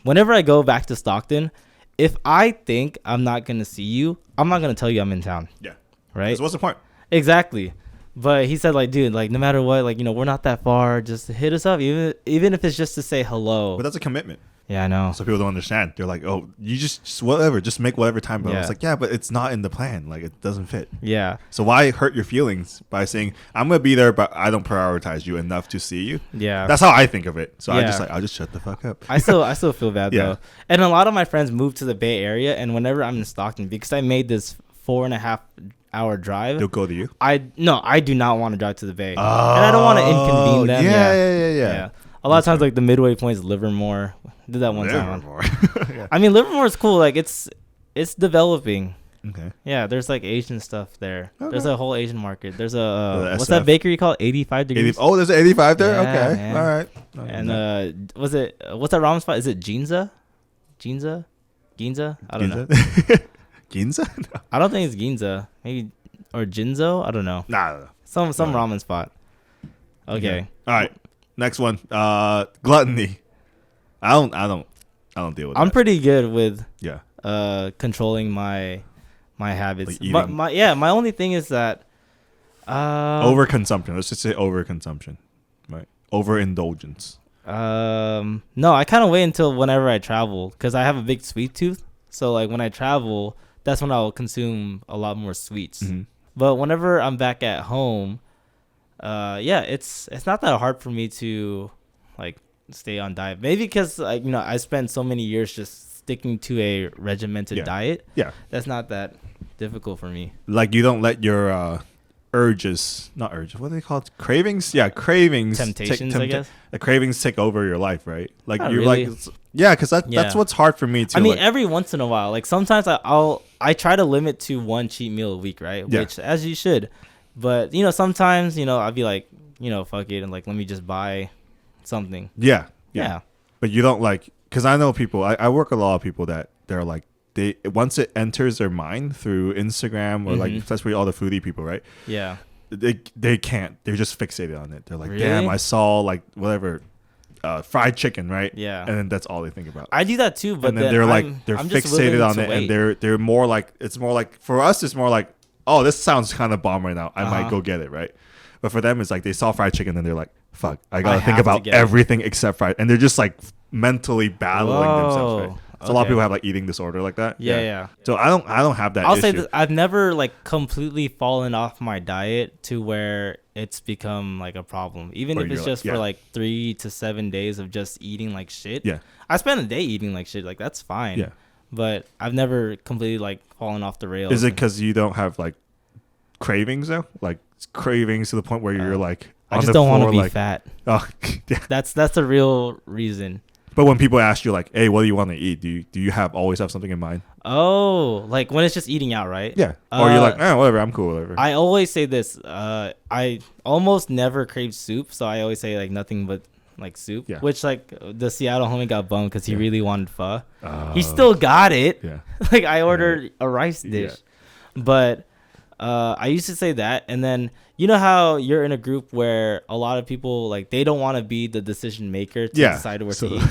Whenever I go back to Stockton, if I think I'm not gonna see you, I'm not gonna tell you I'm in town. Yeah. Right. So what's the point? Exactly. But he said, like, dude, like, no matter what, like, you know, we're not that far. Just hit us up, even if it's just to say hello. But that's a commitment. Yeah, I know. So people don't understand. They're like, oh, you just whatever, just make whatever time. But I was like, yeah, but it's not in the plan. Like, it doesn't fit. Yeah. So why hurt your feelings by saying, I'm going to be there, but I don't prioritize you enough to see you? Yeah. That's how I think of it. So I'll just shut the fuck up. I still feel bad though. And a lot of my friends moved to the Bay Area, and whenever I'm in Stockton, because I made this 4.5 hour drive, they'll go to you. I do not want to drive to the Bay, and I don't want to inconvene them. Yeah. A lot of times, like the midway point is Livermore. Did that one time. I mean, Livermore is cool. Like it's developing. Okay. Yeah, there's like Asian stuff there. Okay. There's a whole Asian market. There's a what's that bakery called? 85 degrees. Oh, there's an 85 there. Yeah, okay, man. all right. And what's that ramen spot? Is it Ginza? Ginza? I don't know. Ginza? No. I don't think it's Ginza. Maybe or Jinzo. I don't know. Nah. Some ramen spot. Okay. All right. Next one. Gluttony. I don't deal with that. I'm pretty good with controlling my habits. Like but my only thing is that overconsumption. Let's just say overconsumption. Right. Overindulgence. No, I kind of wait until whenever I travel, because I have a big sweet tooth. So like when I travel, that's when I'll consume a lot more sweets. Mm-hmm. But whenever I'm back at home, it's not that hard for me to like stay on diet. Maybe because I spent so many years just sticking to a regimented diet. Yeah, that's not that difficult for me. Like you don't let your not urges. What are they called? Cravings? Yeah, cravings. Temptations, I guess. The cravings take over your life, right? Like not you're really. like, because that's what's hard for me too. I mean, every once in a while, like sometimes I try to limit to one cheat meal a week, right? Yeah. Which as you should. But sometimes I'll be like, fuck it, and like let me just buy something. Yeah. But you don't because I know people. I work with a lot of people that they're like, once it enters their mind through Instagram or like especially all the foodie people, right? Yeah. They can't. They're just fixated on it. They're like, really? damn, I saw like whatever, fried chicken, right? Yeah. And then that's all they think about. I do that too, but and then they're fixated on it, and they're more like, it's more like, for us it's more like, oh, this sounds kind of bomb right now, I might go get it, right? But for them it's like they saw fried chicken and they're like, fuck, I gotta think about everything except fried, and they're just like mentally battling themselves, right? So a lot of people have like eating disorder like that. Yeah. So I don't have that. I'll say this, I've never like completely fallen off my diet to where it's become like a problem. Even if it's just for like 3 to 7 days of just eating like shit. Yeah. I spend a day eating like shit. Like that's fine. Yeah. But I've never completely like fallen off the rails. Is it because you don't have like cravings though? Like cravings to the point where you're like, I just don't want to be fat. Oh, yeah. That's the real reason. But when people ask you like, hey, what do you want to eat? Do you always have something in mind? Oh, like when it's just eating out, right? Yeah. Or you're like, whatever, I'm cool, whatever. I always say this. I almost never crave soup, so I always say like nothing but like soup. Yeah. Which like the Seattle homie got bummed because he really wanted pho. He still got it. Yeah. Like I ordered a rice dish, but I used to say that, and then you know how you're in a group where a lot of people like they don't want to be the decision maker to decide where to eat.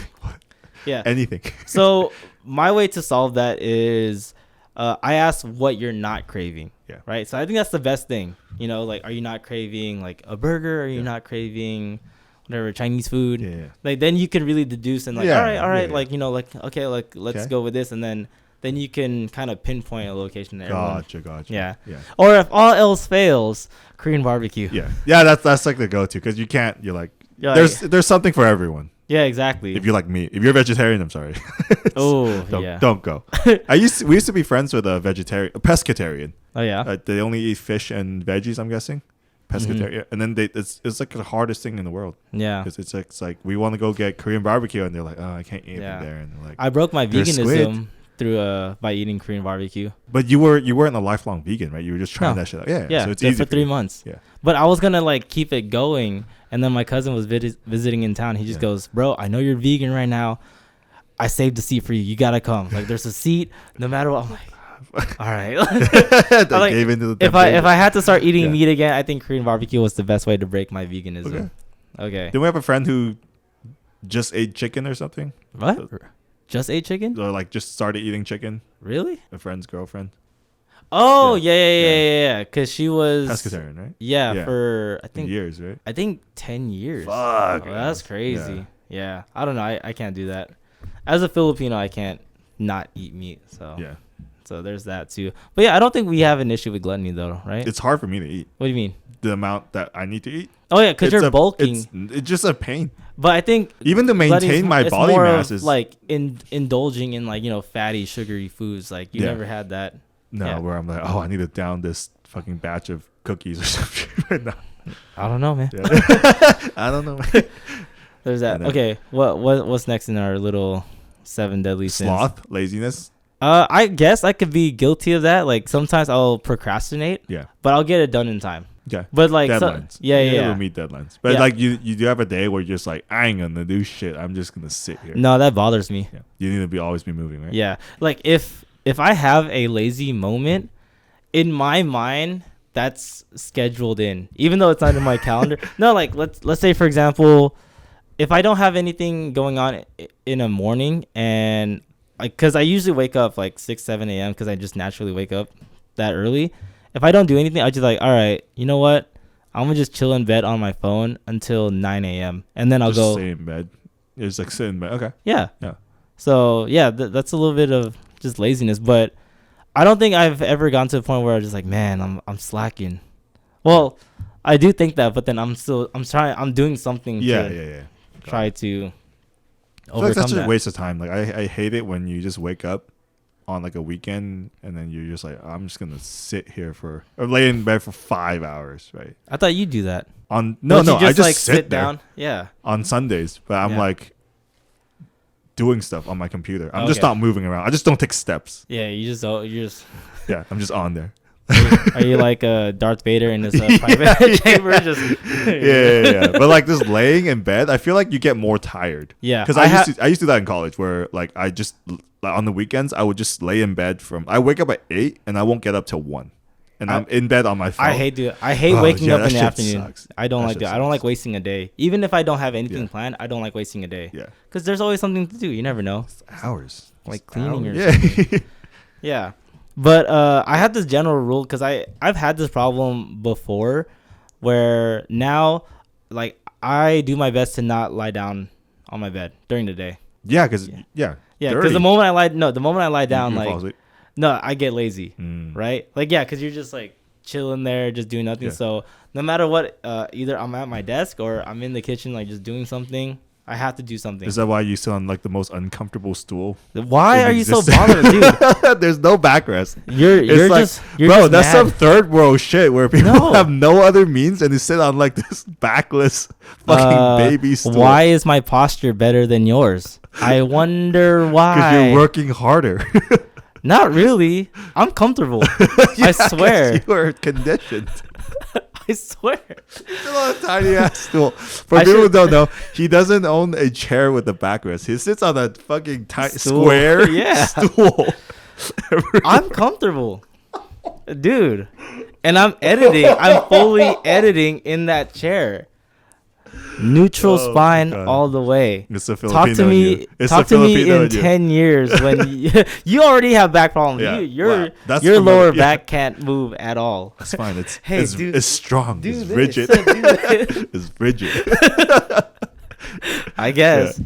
Yeah, anything. So my way to solve that is I ask what you're not craving. Yeah. Right. So I think that's the best thing. Like, are you not craving like a burger? Are you not craving whatever Chinese food? Yeah. Like then you can really deduce and like, all right, like like okay, like let's go with this, and then you can kind of pinpoint a location there. Gotcha. Yeah. Or if all else fails, Korean barbecue. Yeah. That's like the go-to because you can't. You're like, there's something for everyone. Yeah, exactly. If you like meat, if you're a vegetarian, I'm sorry. Don't go. We used to be friends with a pescatarian. Oh yeah. They only eat fish and veggies, I'm guessing. Pescatarian, and then it's like the hardest thing in the world. Yeah, because it's like we want to go get Korean barbecue, and they're like, oh, I can't eat anything there, and they're like, I broke my veganism through by eating Korean barbecue. But you weren't a lifelong vegan, right? You were just trying that shit out. Yeah. So it's easy for 3 months. Yeah. But I was gonna like keep it going, and then my cousin was visiting in town. He just goes, "Bro, I know you're vegan right now. I saved a seat for you. You gotta come. Like, there's a seat, no matter what." I'm like, all right. Like, gave into the if I had to start eating meat again, I think Korean barbecue was the best way to break my veganism. Okay. Did we have a friend who just ate chicken or something? What? Just ate chicken? Or like just started eating chicken? Really? A friend's girlfriend. Oh yeah. Because she was pescatarian, right? Yeah, for I think years, right? I think 10 years. Fuck, that's crazy. Yeah. I don't know. I can't do that. as a Filipino, I can't not eat meat. So yeah. So there's that too. But yeah, I don't think we have an issue with gluttony though, right? It's hard for me to eat. What do you mean? The amount that I need to eat. Oh yeah, because you're bulking. It's just a pain. But I think even to maintain my body mass is like indulging in like, you know, fatty, sugary foods. Like you never had that. No, where I'm like, oh, I need to down this fucking batch of cookies or something right now. I don't know, man. Yeah. I don't know. There's that. Okay, what's next in our little 7 deadly sins? Sloth, laziness. I guess I could be guilty of that. Like sometimes I'll procrastinate. Yeah. But I'll get it done in time. Yeah. But like deadlines. Yeah. We'll meet deadlines. But like you do have a day where you're just like, I ain't gonna do shit. I'm just gonna sit here. No, that bothers me. Yeah. You need to always be moving, right? Yeah. Like if I have a lazy moment, in my mind, that's scheduled in, even though it's not in my calendar. No, like let's say for example, if I don't have anything going on in a morning, and because I usually wake up like 6-7 a.m. because I just naturally wake up that early. If I don't do anything, I just like, all right, you know what? I'm gonna just chill in bed on my phone until 9 a.m. and then I'll just go stay in bed. It's like sit in bed. Okay. Yeah. Yeah. So yeah, that's a little bit of just laziness, but I don't think I've ever gotten to the point where I'm just like, man, I'm slacking. Well, I do think that, but then I'm doing something. Yeah. Try to overcome like that's just that. a waste of time. Like I hate it when you just wake up on like a weekend and then you're just like, I'm just gonna sit here or lay in bed for 5 hours, right? I thought you'd do that. I just like sit down. there. Yeah. On Sundays, but I'm like doing stuff on my computer. I'm just not moving around. I just don't take steps. Yeah, you just. Yeah, I'm just on there. Are you like Darth Vader in this private chamber? Just yeah. But like just laying in bed, I feel like you get more tired. Yeah, because I used to do that in college, where like I just like, on the weekends I would just lay in bed I wake up at 8 and I won't get up till 1, and I'm in bed on my phone. I hate waking up in the afternoon. Sucks. I don't like that. I don't like wasting a day. Even if I don't have anything planned, I don't like wasting a day. Yeah, because there's always something to do. You never know. It's hours, like cleaning or something. Yeah. But I had this general rule because I've had this problem before where now, like, I do my best to not lie down on my bed during the day. Yeah, because because the moment I lie down, like, no, I get lazy, right? Like, yeah, because you're just like chilling there, just doing nothing. Yeah. So no matter what, either I'm at my desk or I'm in the kitchen, like just doing something. I have to do something. Is that why you sit on like the most uncomfortable stool? Why are you so bothered, dude? There's no backrest. You're just that's mad. Some third world shit where people have no other means and they sit on like this backless fucking baby stool. Why is my posture better than yours? I wonder why. Because you're working harder. Not really. I'm comfortable. I swear. You are conditioned. I swear. He's on a tiny ass stool. For people who don't know, he doesn't own a chair with a backrest. He sits on a fucking square stool. I'm comfortable. Dude. And I'm editing. I'm fully editing in that chair. Neutral spine all the way. It's a Filipino Talk to me in 10 years when you already have back problems. Yeah. Your lower back can't move at all. That's fine. It's strong. It's rigid. It's rigid. I guess. Yeah.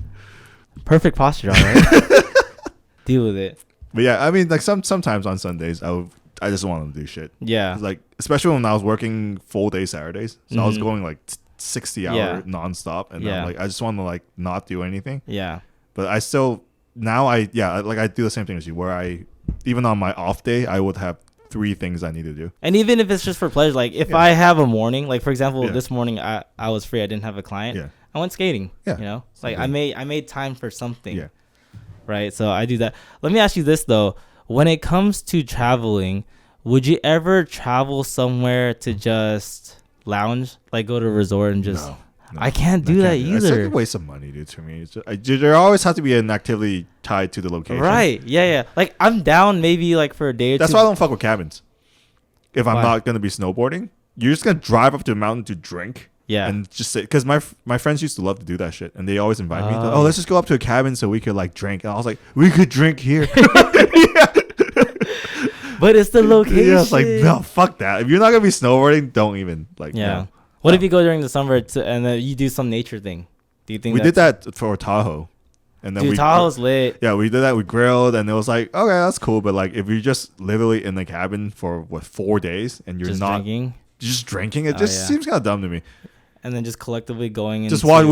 Perfect posture, all right? Deal with it. But yeah, I mean, like sometimes on Sundays, I just want to do shit. Yeah. Like, especially when I was working full day Saturdays. So I was going like 60-hour nonstop, and I'm like, I just want to like not do anything. Yeah. But I still I do the same thing as you, where even on my off day I would have 3 things I need to do. And even if it's just for pleasure, like if I have a morning, like for example, this morning I was free, I didn't have a client. Yeah. I went skating. Yeah. You know, like I made time for something. Yeah. Right. So I do that. Let me ask you this though: when it comes to traveling, would you ever travel somewhere to just lounge, like go to a resort and just? No, I can't do that either. It's like a waste of money, dude. To me, it's just, there always has to be an activity tied to the location. Right? Yeah. Like I'm down maybe like for a day or That's two. why I don't fuck with cabins. If I'm not gonna be snowboarding, you're just gonna drive up to a mountain to drink. Yeah. And just sit, because my friends used to love to do that shit, and they always invite me. Let's just go up to a cabin so we could like drink. And I was like, we could drink here. But it's the location. Yeah, it's like, no, fuck that. If you're not gonna be snowboarding, don't even like. Yeah. No. What if you go during the summer and you do some nature thing? Do you think we did that for Tahoe? And then Dude, Tahoe's lit. Yeah, we did that. We grilled, and it was like, okay, that's cool. But like, if you're just literally in the cabin for 4 days and you're just drinking, it just seems kind of dumb to me. And then just collectively going just watch.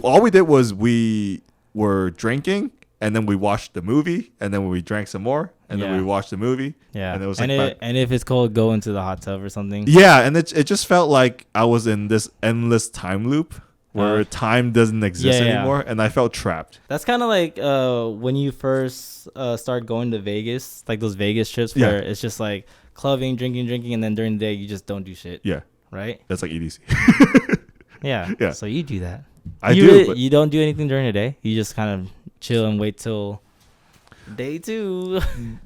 All we did was we were drinking, and then we watched the movie, and then we drank some more, and then we watched the movie. Yeah, and it was and if it's cold, go into the hot tub or something. Yeah, and it just felt like I was in this endless time loop where time doesn't exist anymore, and I felt trapped. That's kind of like when you first start going to Vegas, like those Vegas trips where it's just like clubbing, drinking, and then during the day you just don't do shit. Yeah, right. That's like EDC. yeah. So you do that. You don't do anything during the day. You just kind of chill and wait till day 2.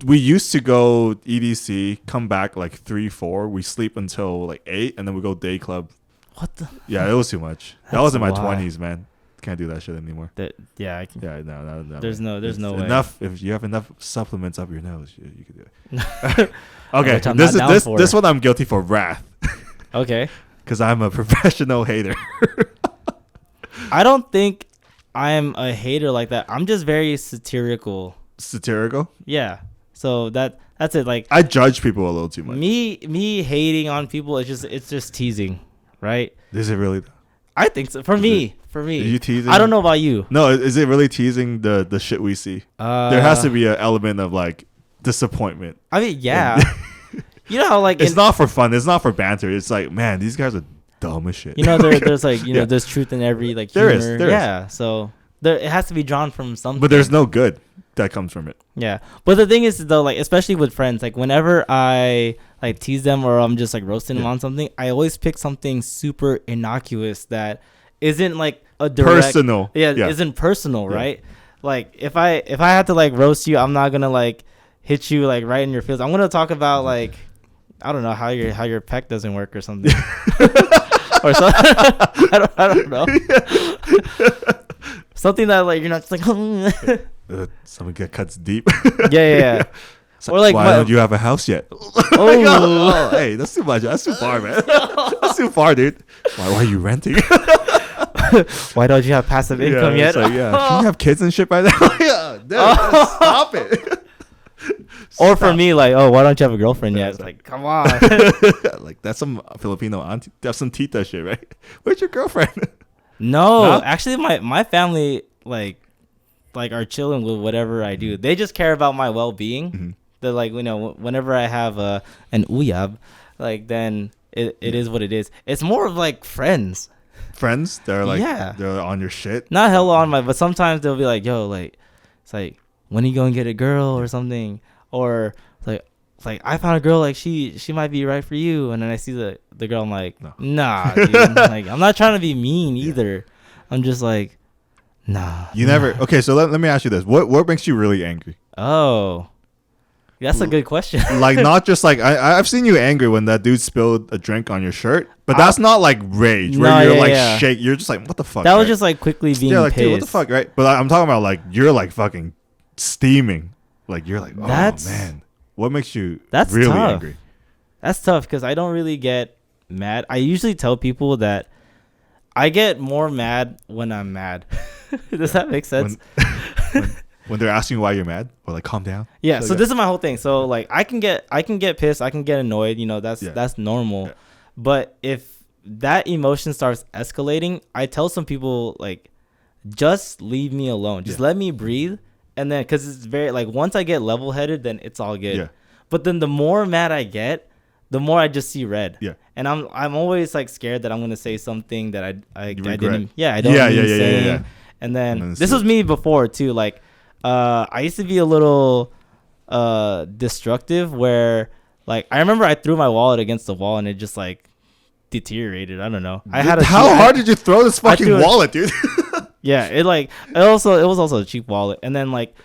We used to go EDC, come back like 3-4. We sleep until like 8, and then we go day club. What the? Yeah, it was too much. That was in my 20s, man. Can't do that shit anymore. I can. Yeah, no. There's no way. Enough. If you have enough supplements up your nose, you can do it. Okay, this one I'm guilty for wrath. Okay. Because I'm a professional hater. I don't think I'm a hater like that. I'm just very satirical. Satirical? Yeah. So that's it. Like, I judge people a little too much. Me hating on people, it's just teasing, right? Is it really? I think so. For me. Are you teasing? I don't know about you. No, is it really teasing the shit we see? There has to be an element of like disappointment. I mean, yeah. You know how like it's not for fun. It's not for banter. It's like, man, these guys are dumb as shit. You know, there's like there's truth in every like humor. There is. So it has to be drawn from something. But there's no good that comes from it. Yeah, but the thing is though, like especially with friends, like whenever I like tease them or I'm just like roasting them on something, I always pick something super innocuous that isn't like a direct personal. Isn't personal, right? Like if I had to like roast you, I'm not gonna like hit you like right in your feels. I'm gonna talk about like I don't know how your pec doesn't work or something. Or something. I don't know. Something that like you're not just like someone get cuts deep. Yeah. Or like, why don't you have a house yet? Oh, hey, that's too much. That's too far, man. That's too far, dude. Why are you renting? Why don't you have passive income yet? Like, can you have kids and shit by now? Dude, stop it. Or for me, like, why don't you have a girlfriend yet? It's like, come on. Like, that's some Filipino auntie. That's some tita shit, right? Where's your girlfriend? No, actually, my family, like are chilling with whatever I do. They just care about my well-being. Mm-hmm. They're like, whenever I have an uyab, like, then it is what it is. It's more of like friends. Friends? They're like, they're on your shit? Not hella on my, but sometimes they'll be like, yo, like, it's like, when are you going to get a girl or something? Or like I found a girl, like she might be right for you. And then I see the girl, I'm like, nah, dude. Like, I'm not trying to be mean either. I'm just like, nah. You never, okay, so let me ask you this. What makes you really angry? Oh, that's a good question. Like, not just like, I've seen you angry when that dude spilled a drink on your shirt, but that's not like rage where you're shake. You're just like, what the fuck? That was just like quickly being like, pissed. Dude, what the fuck, right? But I'm talking about like, you're like fucking steaming. Like, you're like, man. What makes you really angry? That's tough because I don't really get mad. I usually tell people that I get more mad when I'm mad. Does that make sense? When they're asking why you're mad, or like, calm down. Yeah. So this is my whole thing. So like, I can get pissed. I can get annoyed. That's normal. Yeah. But if that emotion starts escalating, I tell some people like, just leave me alone. Just let me breathe. And then, because it's very, like, once I get level-headed, then it's all good. Yeah. But then the more mad I get, the more I just see red. Yeah. And I'm always, like, scared that I'm going to say something that I didn't. Yeah, I don't mean saying. Yeah. And then this was me before, too. Like, I used to be a little destructive where, like, I remember I threw my wallet against the wall and it just, like, deteriorated. I don't know. How hard did you throw this fucking wallet, dude? Yeah, it was also a cheap wallet. And then like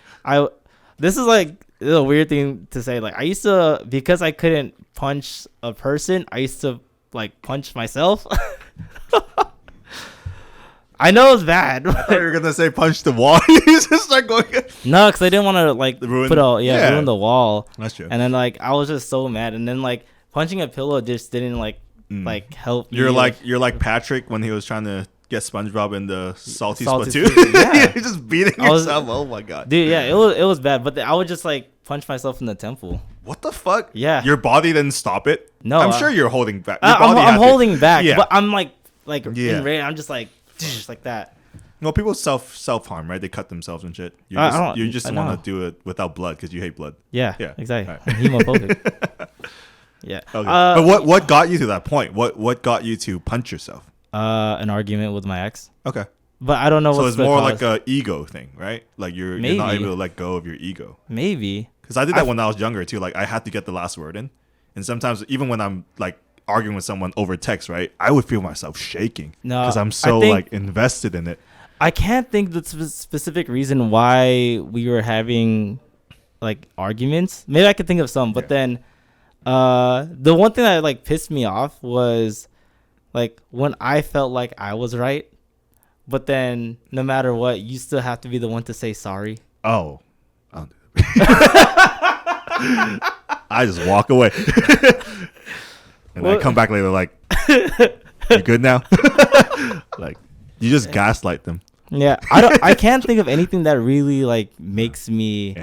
this is like a weird thing to say. Like I used to, because I couldn't punch a person, I used to like punch myself. I know it's bad. I thought you were gonna say punch the wall. You just start going. No, because I didn't want to like ruin the wall. That's true. And then like I was just so mad. And then like punching a pillow just didn't like help. You're like Patrick when he was trying to get SpongeBob in the salty Splatoon. Yeah. You're just beating yourself. Oh my god, dude. Yeah, it was bad. But I would just like punch myself in the temple. What the fuck? Yeah. Your body didn't stop it. No, I'm sure you're holding back. I'm holding back. Yeah. But I'm like enraged. I'm just like that. Well, people self harm, right? They cut themselves and shit. You just want to do it without blood because you hate blood. Yeah. Exactly. Right. I'm hemophobic. Yeah. Okay. But what got you to that point? What got you to punch yourself? An argument with my ex. Okay. But I don't know. So it's more like a ego thing, right? Like you're not able to let go of your ego. Maybe. Because I did that when I was younger too. Like I had to get the last word in, and sometimes even when I'm like arguing with someone over text, right, I would feel myself shaking because I'm so like invested in it. I can't think the specific reason why we were having like arguments. Maybe I could think of some, but then the one thing that like pissed me off was like when I felt like I was right, but then no matter what, you still have to be the one to say sorry. Oh, I don't do that. I just walk away, and I come back later like, you good now? Like you just gaslight them. Yeah, I can't think of anything that really like makes me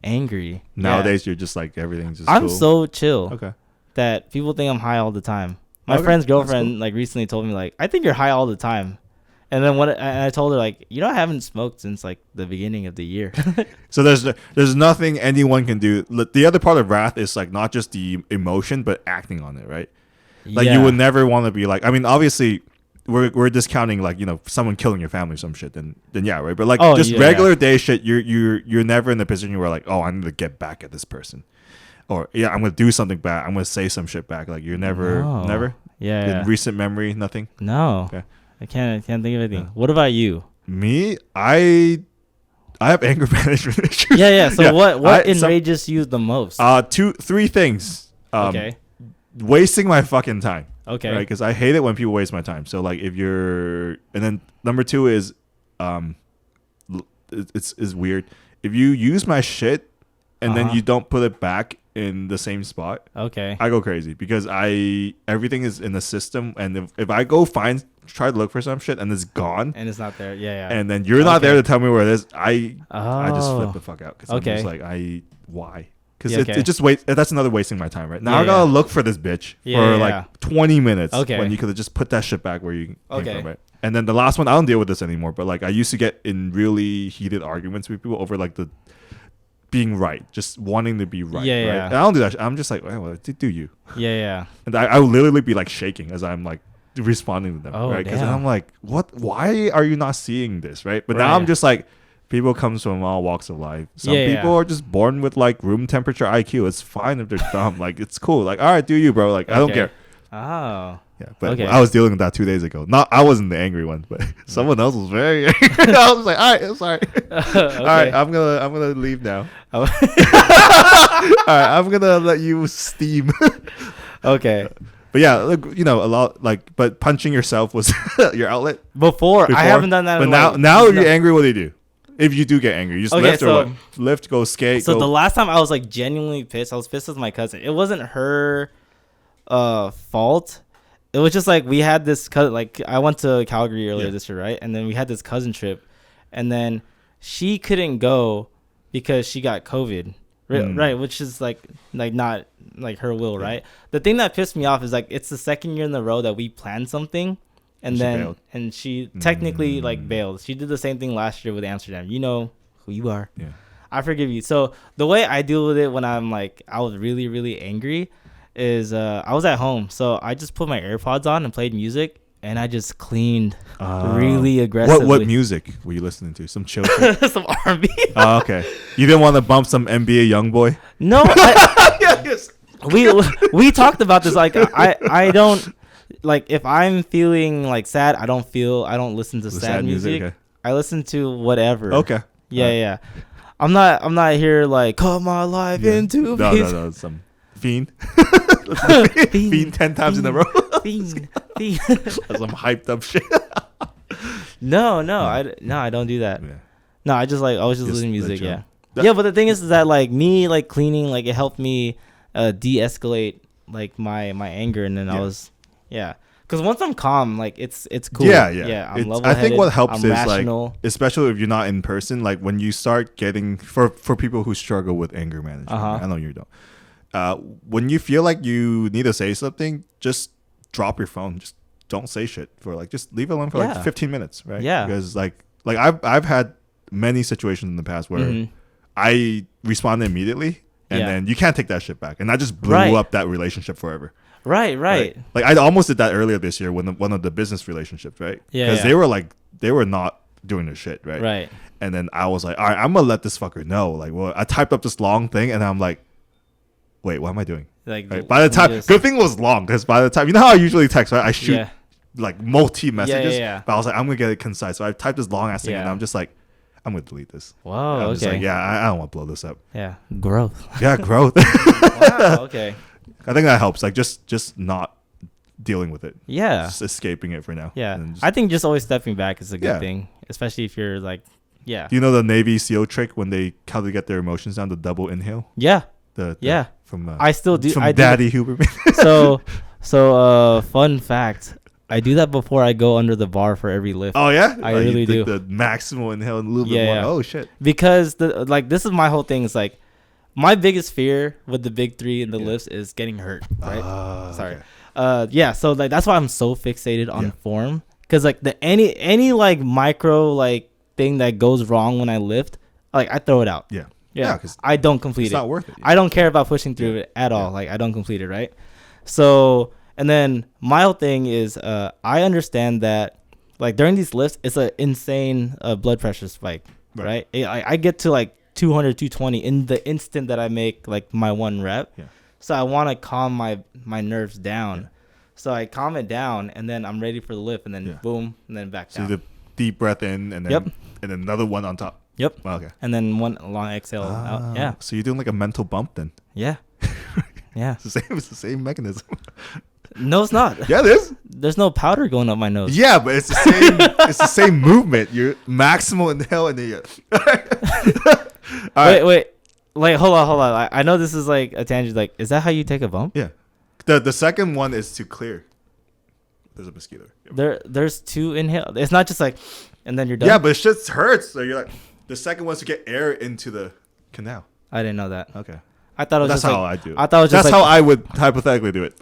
angry. Nowadays, you're just like everything's just. I'm cool. so chill. Okay. That people think I'm high all the time. My friend's girlfriend like recently told me like, I think you're high all the time, and then I told her like, I haven't smoked since like the beginning of the year. So there's nothing anyone can do. The other part of wrath is like not just the emotion but acting on it, right? Like you would never want to be like. I mean, obviously. We're discounting like someone killing your family or some shit then yeah, right, but like regular day shit, you're never in the position where like, oh, I need to get back at this person, or I'm gonna do something bad, I'm gonna say some shit back. Like you're never in recent memory, nothing. Okay. I can't think of anything. What about you? Me, I have anger management issues. So what enrages you the most? 3 things. Wasting my fucking time. Okay. Right, because I hate it when people waste my time. So like if you're, and then number 2 is, it's weird. If you use my shit and then you don't put it back in the same spot, okay, I go crazy because everything is in the system, and if I go try to look for some shit and it's gone and it's not there, and then you're not there to tell me where it is, I just flip the fuck out because I'm just like why. Because it just that's another wasting my time, right? Now I gotta look for this bitch for like 20 minutes when you could have just put that shit back where you came from, right? And then the last one, I don't deal with this anymore, but like I used to get in really heated arguments with people over like the being right, just wanting to be right. Right? And I don't do that. I'm just like, well, do you? And I would literally be like shaking as I'm like responding to them, right? Because I'm like, what? Why are you not seeing this, right? But now I'm just like. People comes from all walks of life. Some people are just born with like room temperature IQ. It's fine if they're dumb. Like it's cool. Like all right, do you, bro? Like I don't care. Oh. Yeah, but I was dealing with that 2 days ago. I wasn't the angry one, but someone else was very angry. I was like, all right, I'm sorry. All right, I'm gonna leave now. All right, I'm gonna let you steam. Okay. But yeah, look, a lot like, but punching yourself was your outlet. Before I haven't done that. But now if you're angry, what do? If you do get angry, you just lift or what? Lift, go skate. So the last time I was like genuinely pissed, I was pissed with my cousin. It wasn't her fault. It was just like we had this cousin. Like I went to Calgary earlier this year, right? And then we had this cousin trip, and then she couldn't go because she got COVID, right? Which is like not like her will, right? The thing that pissed me off is like it's the second year in a row that we planned something. And she technically like bailed. She did the same thing last year with Amsterdam. You know who you are. Yeah. I forgive you. So the way I deal with it when I'm like I was really, really angry is I was at home. So I just put my AirPods on and played music and I just cleaned really aggressively. What music were you listening to? Some chill shit? Some R&B. Oh, okay. You didn't want to bump some NBA Youngboy? No. We talked about this. Like I don't. Like if I'm feeling like sad, I don't listen to sad music. Okay. I listen to whatever. Okay. Yeah. I'm not here like cut my life into pieces. No. Some fiend. Fiend 10 times in a row. Fiend. Some hyped up shit. No, I don't do that. Yeah. No, I was just listening to music. Yeah. But the thing is that like me like cleaning like it helped me de-escalate like my anger, and then I was. Yeah, Because once I'm calm, like it's cool. Yeah. I'm level-headed. I think what helps I'm is rational. like, especially if you're not in person, like when you start getting for people who struggle with anger management. I know you don't. When you feel like you need to say something, just drop your phone. Just don't say shit for like, just leave it alone for like 15 minutes, right? Yeah. Because like I've had many situations in the past where I responded immediately, and then you can't take that shit back, and I just blew up that relationship forever. Right. Like I almost did that earlier this year when one of the business relationships, right? Yeah. Because they were not doing their shit, right? Right. And then I was like, all right, I'm gonna let this fucker know. Like, well, I typed up this long thing, and I'm like, wait, what am I doing? Like, right? By the time, good thing it was long, because by the time, you know how I usually text, right? I shoot like multi messages, but I was like, I'm gonna get it concise. So I typed this long ass thing, and I'm just like, I'm gonna delete this. Wow. I'm just like, I don't want to blow this up. Yeah. Growth. Yeah, growth. Wow. Okay. I think that helps. Like just not dealing with it. Yeah. Just escaping it for now. Yeah. I think just always stepping back is a good thing, especially if you're like, Do you know the Navy SEAL trick when how to get their emotions down? The double inhale. Yeah. From I still do. From Daddy Huberman. so fun fact. I do that before I go under the bar for every lift. Oh yeah, I really do. The maximal inhale and a little bit more. Oh shit. Because this is my whole thing. It's like my biggest fear with the big three and the lifts is getting hurt. Right. Sorry. Okay. So like that's why I'm so fixated on form. Because like any like micro like thing that goes wrong when I lift, like I throw it out. Yeah, because I don't complete it. It's not worth it. I don't care about pushing through it at all. Like I don't complete it, right? So, and then my whole thing is, I understand that, like during these lifts, it's an insane blood pressure spike, right? I get to like 200, 220 in the instant that I make like my one rep. Yeah. So I want to calm my nerves down. Yeah. So I calm it down, and then I'm ready for the lift, and then boom, and then back down. So the deep breath in, and then and then another one on top. Yep. Oh, okay. And then one long exhale out. Yeah. So you're doing like a mental bump then? Yeah. Yeah. It's the same mechanism. No, it's not. Yeah, it is. There's no powder going up my nose. Yeah, but it's the same. It's the same movement. You're maximal inhale and then you. Wait. Like, hold on. I know this is like a tangent. Like, is that how you take a bump? Yeah. The second one is to clear. There's a mosquito. There's two inhale. It's not just like, and then you're done. Yeah, but it just hurts. So you're like, the second one's to get air into the canal. I didn't know that. Okay. I thought it was that's just how like, I do it. I thought it was just that's how I would hypothetically do it.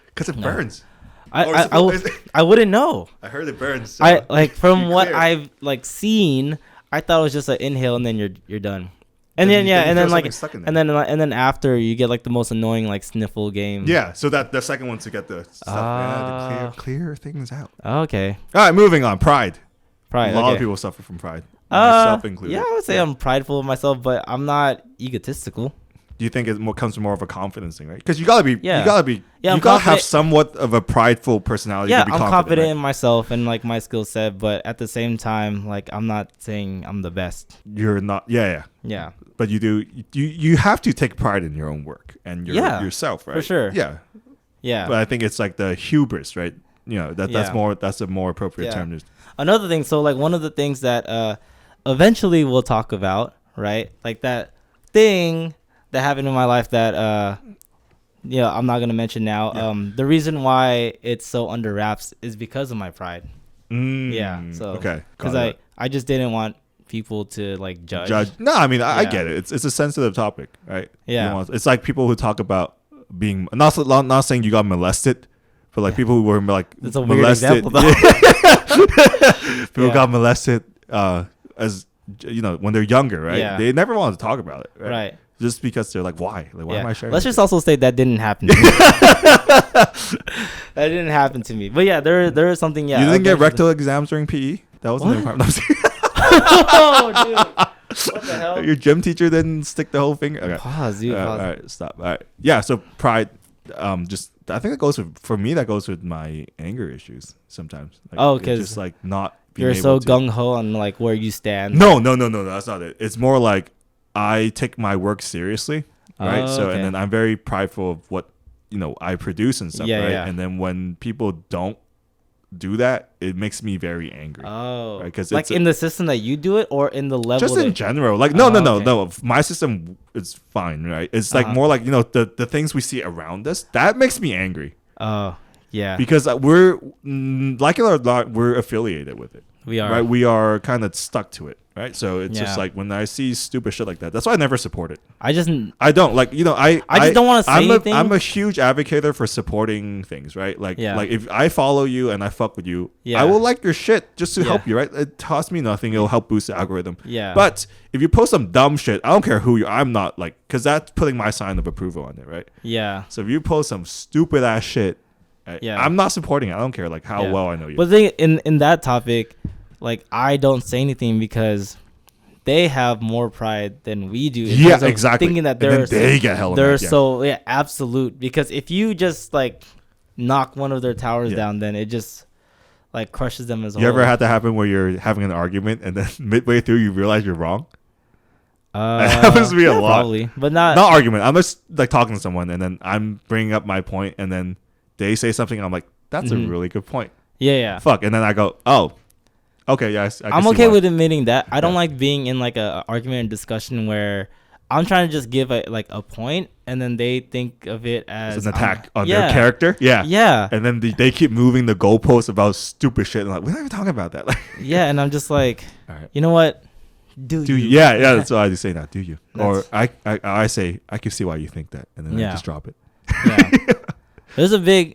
Because it burns. I wouldn't know. I heard it burns. So I like from what I've like seen. I thought it was just an inhale and then you're done. And then after you get like the most annoying like sniffle game. Yeah, so that the second one's to get the stuff to clear things out. Okay. All right, moving on. Pride. A lot of people suffer from pride, myself included. Yeah, I would say I'm prideful of myself, but I'm not egotistical. Do you think it comes from more of a confidence thing, right? Because you gotta have somewhat of a prideful personality. Yeah, to be I'm confident, confident right? in myself and like my skill set, but at the same time, like I'm not saying I'm the best. You're not. Yeah. But you do. You have to take pride in your own work and yourself, right? For sure. Yeah. But I think it's like the hubris, right? You know that's a more appropriate term. Another thing. So like one of the things that eventually we'll talk about, right? Like that thing that happened in my life that I'm not gonna mention now. The reason why it's so under wraps is because of my pride. So because I just didn't want people to like judge. No, I mean I get it. It's a sensitive topic, right? It's like people who talk about being not saying you got molested, but like people who were like that's a molested. Weird example, though. People got molested as when they're younger, right? They never wanted to talk about it, right? Just because they're like, why? Like, why am I sharing? Let's just also say that didn't happen to me. That didn't happen to me. But yeah, there is something. Yeah, you didn't get rectal exams during PE. That wasn't the part. Oh, dude. What the hell? Your gym teacher didn't stick the whole finger. Okay. Pause, dude. Pause. All right, stop. All right. Yeah. So pride. I think that goes for me. That goes with my anger issues sometimes. Like, because just like not. You're so gung ho on like where you stand. No. That's not it. It's more like I take my work seriously, right? So and then I'm very prideful of what I produce and stuff, right? And then when people don't do that, it makes me very angry. Oh, right? Because like in the system that you do it, or in the level, just in general. Like no. My system is fine, right? It's like more like the things we see around us that makes me angry. Oh, yeah. Because we're like it or not, we're affiliated with it. We are, right. We are kind of stuck to it, right? So it's just like when I see stupid shit like that, that's why I never support it. I don't like I just don't want to say anything. I'm a huge advocate for supporting things, right? Like if I follow you and I fuck with you, I will like your shit just to help you, right? It costs me nothing. It'll help boost the algorithm. Yeah. But if you post some dumb shit, I don't care who you are. I'm not like, because that's putting my sign of approval on it, right? Yeah. So if you post some stupid ass shit, I'm not supporting it. I don't care like how well I know you. But the thing in that topic, like I don't say anything because they have more pride than we do. Yeah, exactly. Thinking that they get hella mad, so absolute. Because if you just like knock one of their towers down, then it just like crushes them as a whole. You ever had that happen where you're having an argument and then midway through you realize you're wrong? It happens to me a lot. Probably, but not argument. I'm just like talking to someone and then I'm bringing up my point and then they say something and I'm like, that's a really good point. Yeah. Fuck. And then I go, oh, okay, yes. I'm okay with admitting that. I don't like being in like a argument and discussion where I'm trying to just give a point and then they think of it as an attack on their character. Yeah. Yeah. And then they keep moving the goalposts about stupid shit. And I'm like, we're not even talking about that. Yeah. And I'm just like, you know what? Do you? Yeah. That's what I just say now. Do you? Or I say, I can see why you think that. And then I just drop it. Yeah. There's a big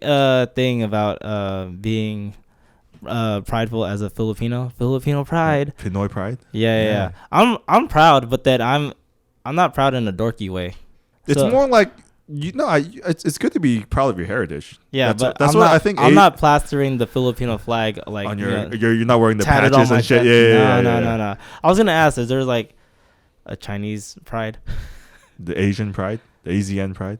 thing about being prideful as a Filipino pride. Pinoy pride. Yeah. I'm proud, but that I'm not proud in a dorky way. It's more like it's good to be proud of your heritage. Yeah, that's what I think. I'm not plastering the Filipino flag like on you're not wearing the patches and shit. No. I was gonna ask, is there like a Chinese pride? The Asian pride, the AZN pride.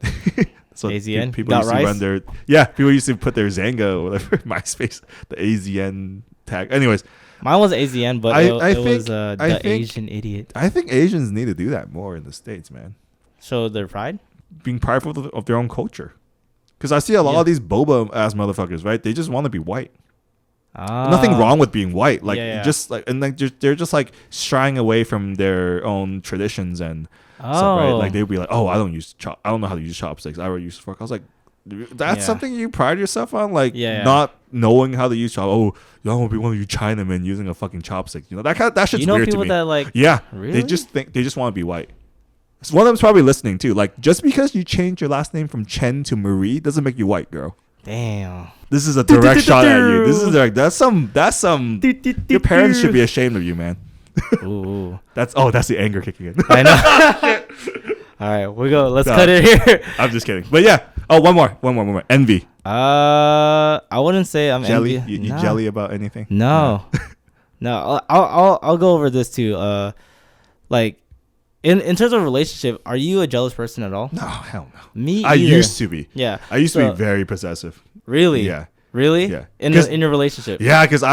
So AZN? People used to run their people used to put their Zanga or whatever MySpace, the AZN tag. Anyways, mine was AZN, but it was the Asian idiot. I think Asians need to do that more in the States, man. Show their pride, being prideful of their own culture. Because I see a lot of these boba ass motherfuckers, right? They just want to be white. Nothing wrong with being white, like just like and like they're just like shying away from their own traditions and. Stuff, right? Like they'd be like, "Oh, I don't know how to use chopsticks. I already use fork." I was like, "That's something you pride yourself on, like not knowing how to use chopsticks. Oh, you don't want to be one of you Chinamen using a fucking chopstick. You know that shit's weird to me. That like really? They just want to be white. So one of them's probably listening too. Like just because you changed your last name from Chen to Marie doesn't make you white, girl. Damn. This is a direct shot at you. This is like that's some. Your parents should be ashamed of you, man. Ooh. That's the anger kicking in. I know. All right, we go. Let's cut it here. I'm just kidding. But yeah. Oh, one more. Envy. I wouldn't say I'm jelly. envy. You jelly about anything? No. No. I'll go over this too. Like in terms of relationship, are you a jealous person at all? No, hell no. Me either. I used to be. Yeah. I used to be very possessive. Really? Yeah. Really? Yeah. In your relationship? Yeah, because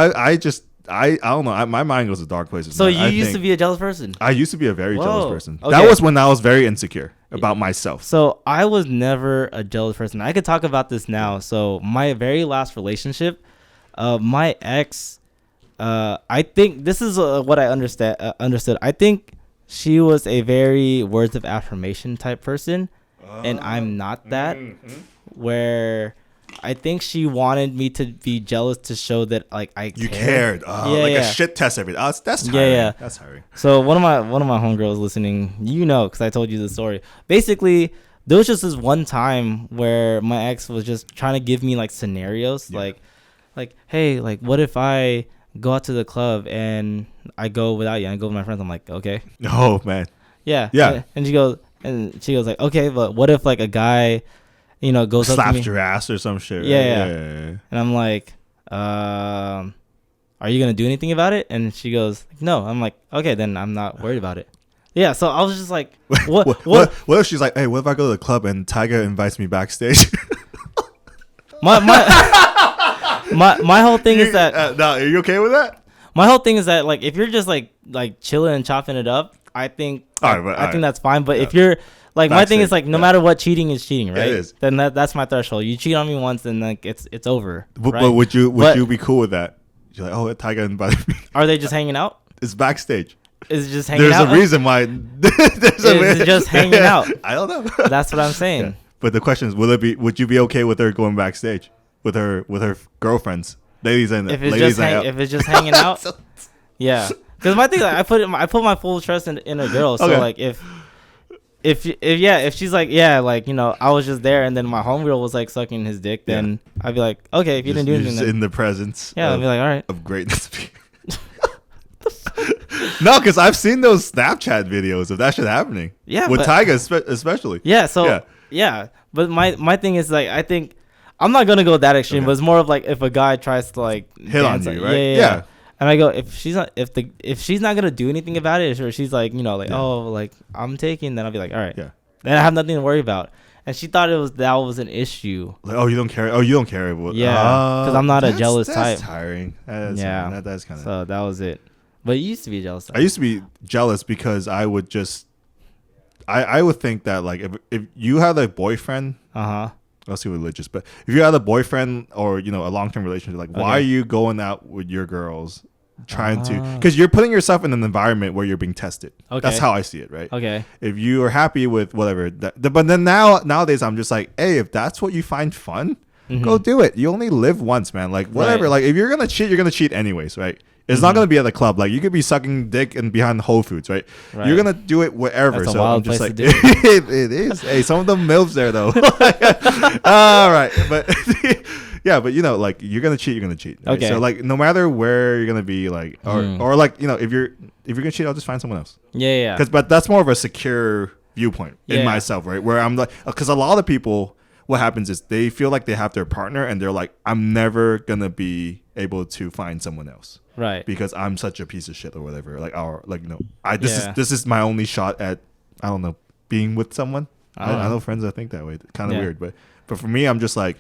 I don't know. My mind goes to dark places. So you used to be a jealous person? I used to be a very jealous person. Okay. That was when I was very insecure about myself. So I was never a jealous person. I could talk about this now. So my very last relationship, my ex, I think this is what I understood. I think she was a very words of affirmation type person, and I'm not that. Where I think she wanted me to be jealous to show that like I cared. You cared. A shit test every day. That's tiring. Yeah. That's tiring. So one of my homegirls listening, because I told you the story. Basically, there was just this one time where my ex was just trying to give me like scenarios, like, hey, like what if I go out to the club and I go without you? I go with my friends. I'm like, okay. Oh man. Yeah. And she goes like, okay, but what if like a guy, goes up to me, slapped your ass or some shit. Yeah. And I'm like, are you gonna do anything about it? And she goes, no. I'm like, okay, then I'm not worried about it. Yeah. So I was just like, what if she's like, hey, what if I go to the club and Tyga invites me backstage? my whole thing is that. Are you okay with that? My whole thing is that like if you're just like chilling and chopping it up, I think I think that's fine. But if you're Like my thing is like no matter what, cheating is cheating, right? It is. Then that's my threshold. You cheat on me once, and like it's over. But, right? but would you be cool with that? You're like, oh, Tyga invited me. Are they just hanging out? It's backstage. Is it just hanging out? There's a reason why. Is it just hanging out? I don't know. That's what I'm saying. Yeah. But the question is, would you be okay with her going backstage with her girlfriends, ladies and if it's just hanging out? Yeah. Because my thing, like, I put my full trust in a girl. So like if she's like, yeah, like, you know, I was just there, and then my homegirl was like sucking his dick, then I'd be like, okay, if you didn't do anything, then, in the presence, I'd be like, all right, of greatness. No, because I've seen those Snapchat videos of that shit happening. Yeah, with Tyga especially. Yeah, so yeah. But my thing is like, I think I'm not gonna go that extreme, but it's more of like if a guy tries to like hit on you, right? Yeah. And I go, if she's not gonna do anything about it, or she's like, you know, like, oh, like I'm taking, then I'll be like, all right, then I have nothing to worry about. And she thought that was an issue. Like, oh, you don't care. Oh, you don't care. Yeah, because I'm not a jealous type. That's tiring. That's kind of. So that was it. But you used to be jealous. I used to be jealous because I would just, I would think that like if you had a boyfriend, I'll see religious, but if you had a boyfriend or, you know, a long-term relationship, like why are you going out with your girls trying to, because you're putting yourself in an environment where you're being tested. That's how I see it, right? If you are happy with whatever, but then nowadays I'm just like, hey, if that's what you find fun, go do it. You only live once, man. Like whatever. Like if you're gonna cheat anyways, right? It's not gonna be at the club. Like you could be sucking dick and behind Whole Foods, right? You're gonna do it wherever. That's a so wild I'm just place like, to do it is. Hey, some of them milfs there though. All right, but yeah, but you know, like you're gonna cheat. Right? Okay. So like, no matter where you're gonna be, like, or like, you know, if you're gonna cheat, I'll just find someone else. Yeah. But that's more of a secure viewpoint in myself, right? Where I'm like, because a lot of people, what happens is they feel like they have their partner, and they're like, I'm never gonna be able to find someone else. Right. Because I'm such a piece of shit or whatever. Like, you know, this is my only shot at, I don't know, being with someone. I know friends that think that way. Kind of weird. But for me, I'm just like,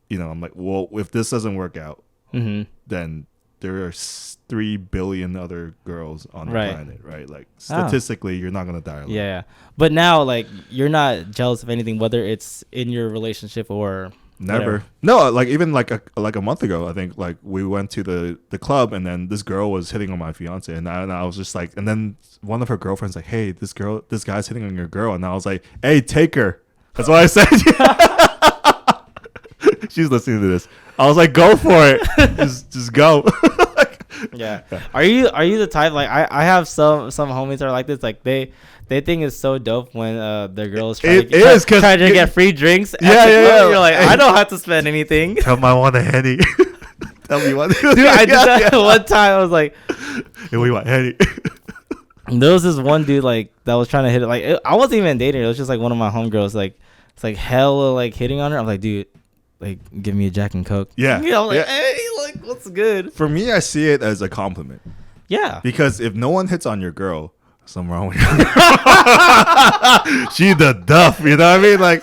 you know, I'm like, well, if this doesn't work out, then there are 3 billion other girls on the planet, right? Like, statistically, you're not going to die alone. Yeah. But now, like, you're not jealous of anything, whether it's in your relationship or... Never. Whatever. No, like even like a month ago, I think, like we went to the club, and then this girl was hitting on my fiance, and I was just like, and then one of her girlfriends like, hey, this guy's hitting on your girl, and I was like, hey, take her. That's what I said. She's listening to this. I was like, go for it. just go. Yeah. Are you the type, like I have some homies that are like this, like they think it's so dope when their girls try to get free drinks. Yeah. You're like, I don't have to spend anything. Tell me I want a Henny. Tell me what. Dude, I did that one time. I was like, hey, what do you want, Henny? There was this one dude like that was trying to hit it. Like I wasn't even dating her. It was just like one of my homegirls. Like it's like hella like hitting on her. I'm like, dude, like give me a Jack and Coke. Yeah. You know, like, hey, like what's good? For me, I see it as a compliment. Yeah. Because if no one hits on your girl, something wrong with you. She the duff, you know what I mean? Like,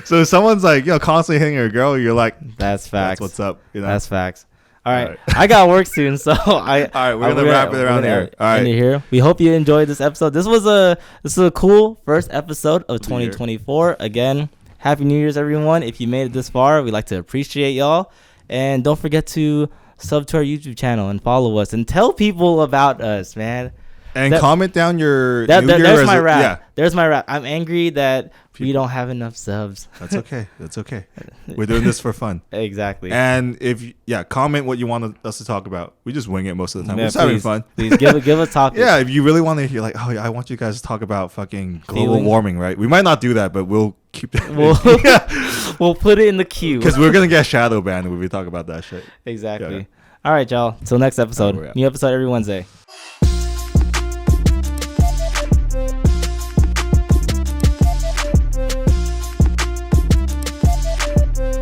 so if someone's like, you know, constantly hitting your girl, you're like, that's facts. That's what's up. You know? That's facts. All right. I got work soon, so all right, we're gonna wrap it around here. All right. Here. We hope you enjoyed this episode. This is a cool first episode of 2024. Again, Happy New Year's, everyone. If you made it this far, we'd like to appreciate y'all. And don't forget to sub to our YouTube channel and follow us and tell people about us, man. And comment down your there's my rap. Yeah. There's my rap. I'm angry that we don't have enough subs. That's okay. We're doing this for fun. Exactly. And comment what you want us to talk about. We just wing it most of the time. We're just having fun. Please give a topic. Yeah, if you really want to hear, like, oh yeah, I want you guys to talk about fucking global warming, right? We might not do that, but we'll keep that. We'll put it in the queue. Because we're gonna get shadow banned when we talk about that shit. Exactly. Yeah. All right, y'all. Till next episode. New episode every Wednesday.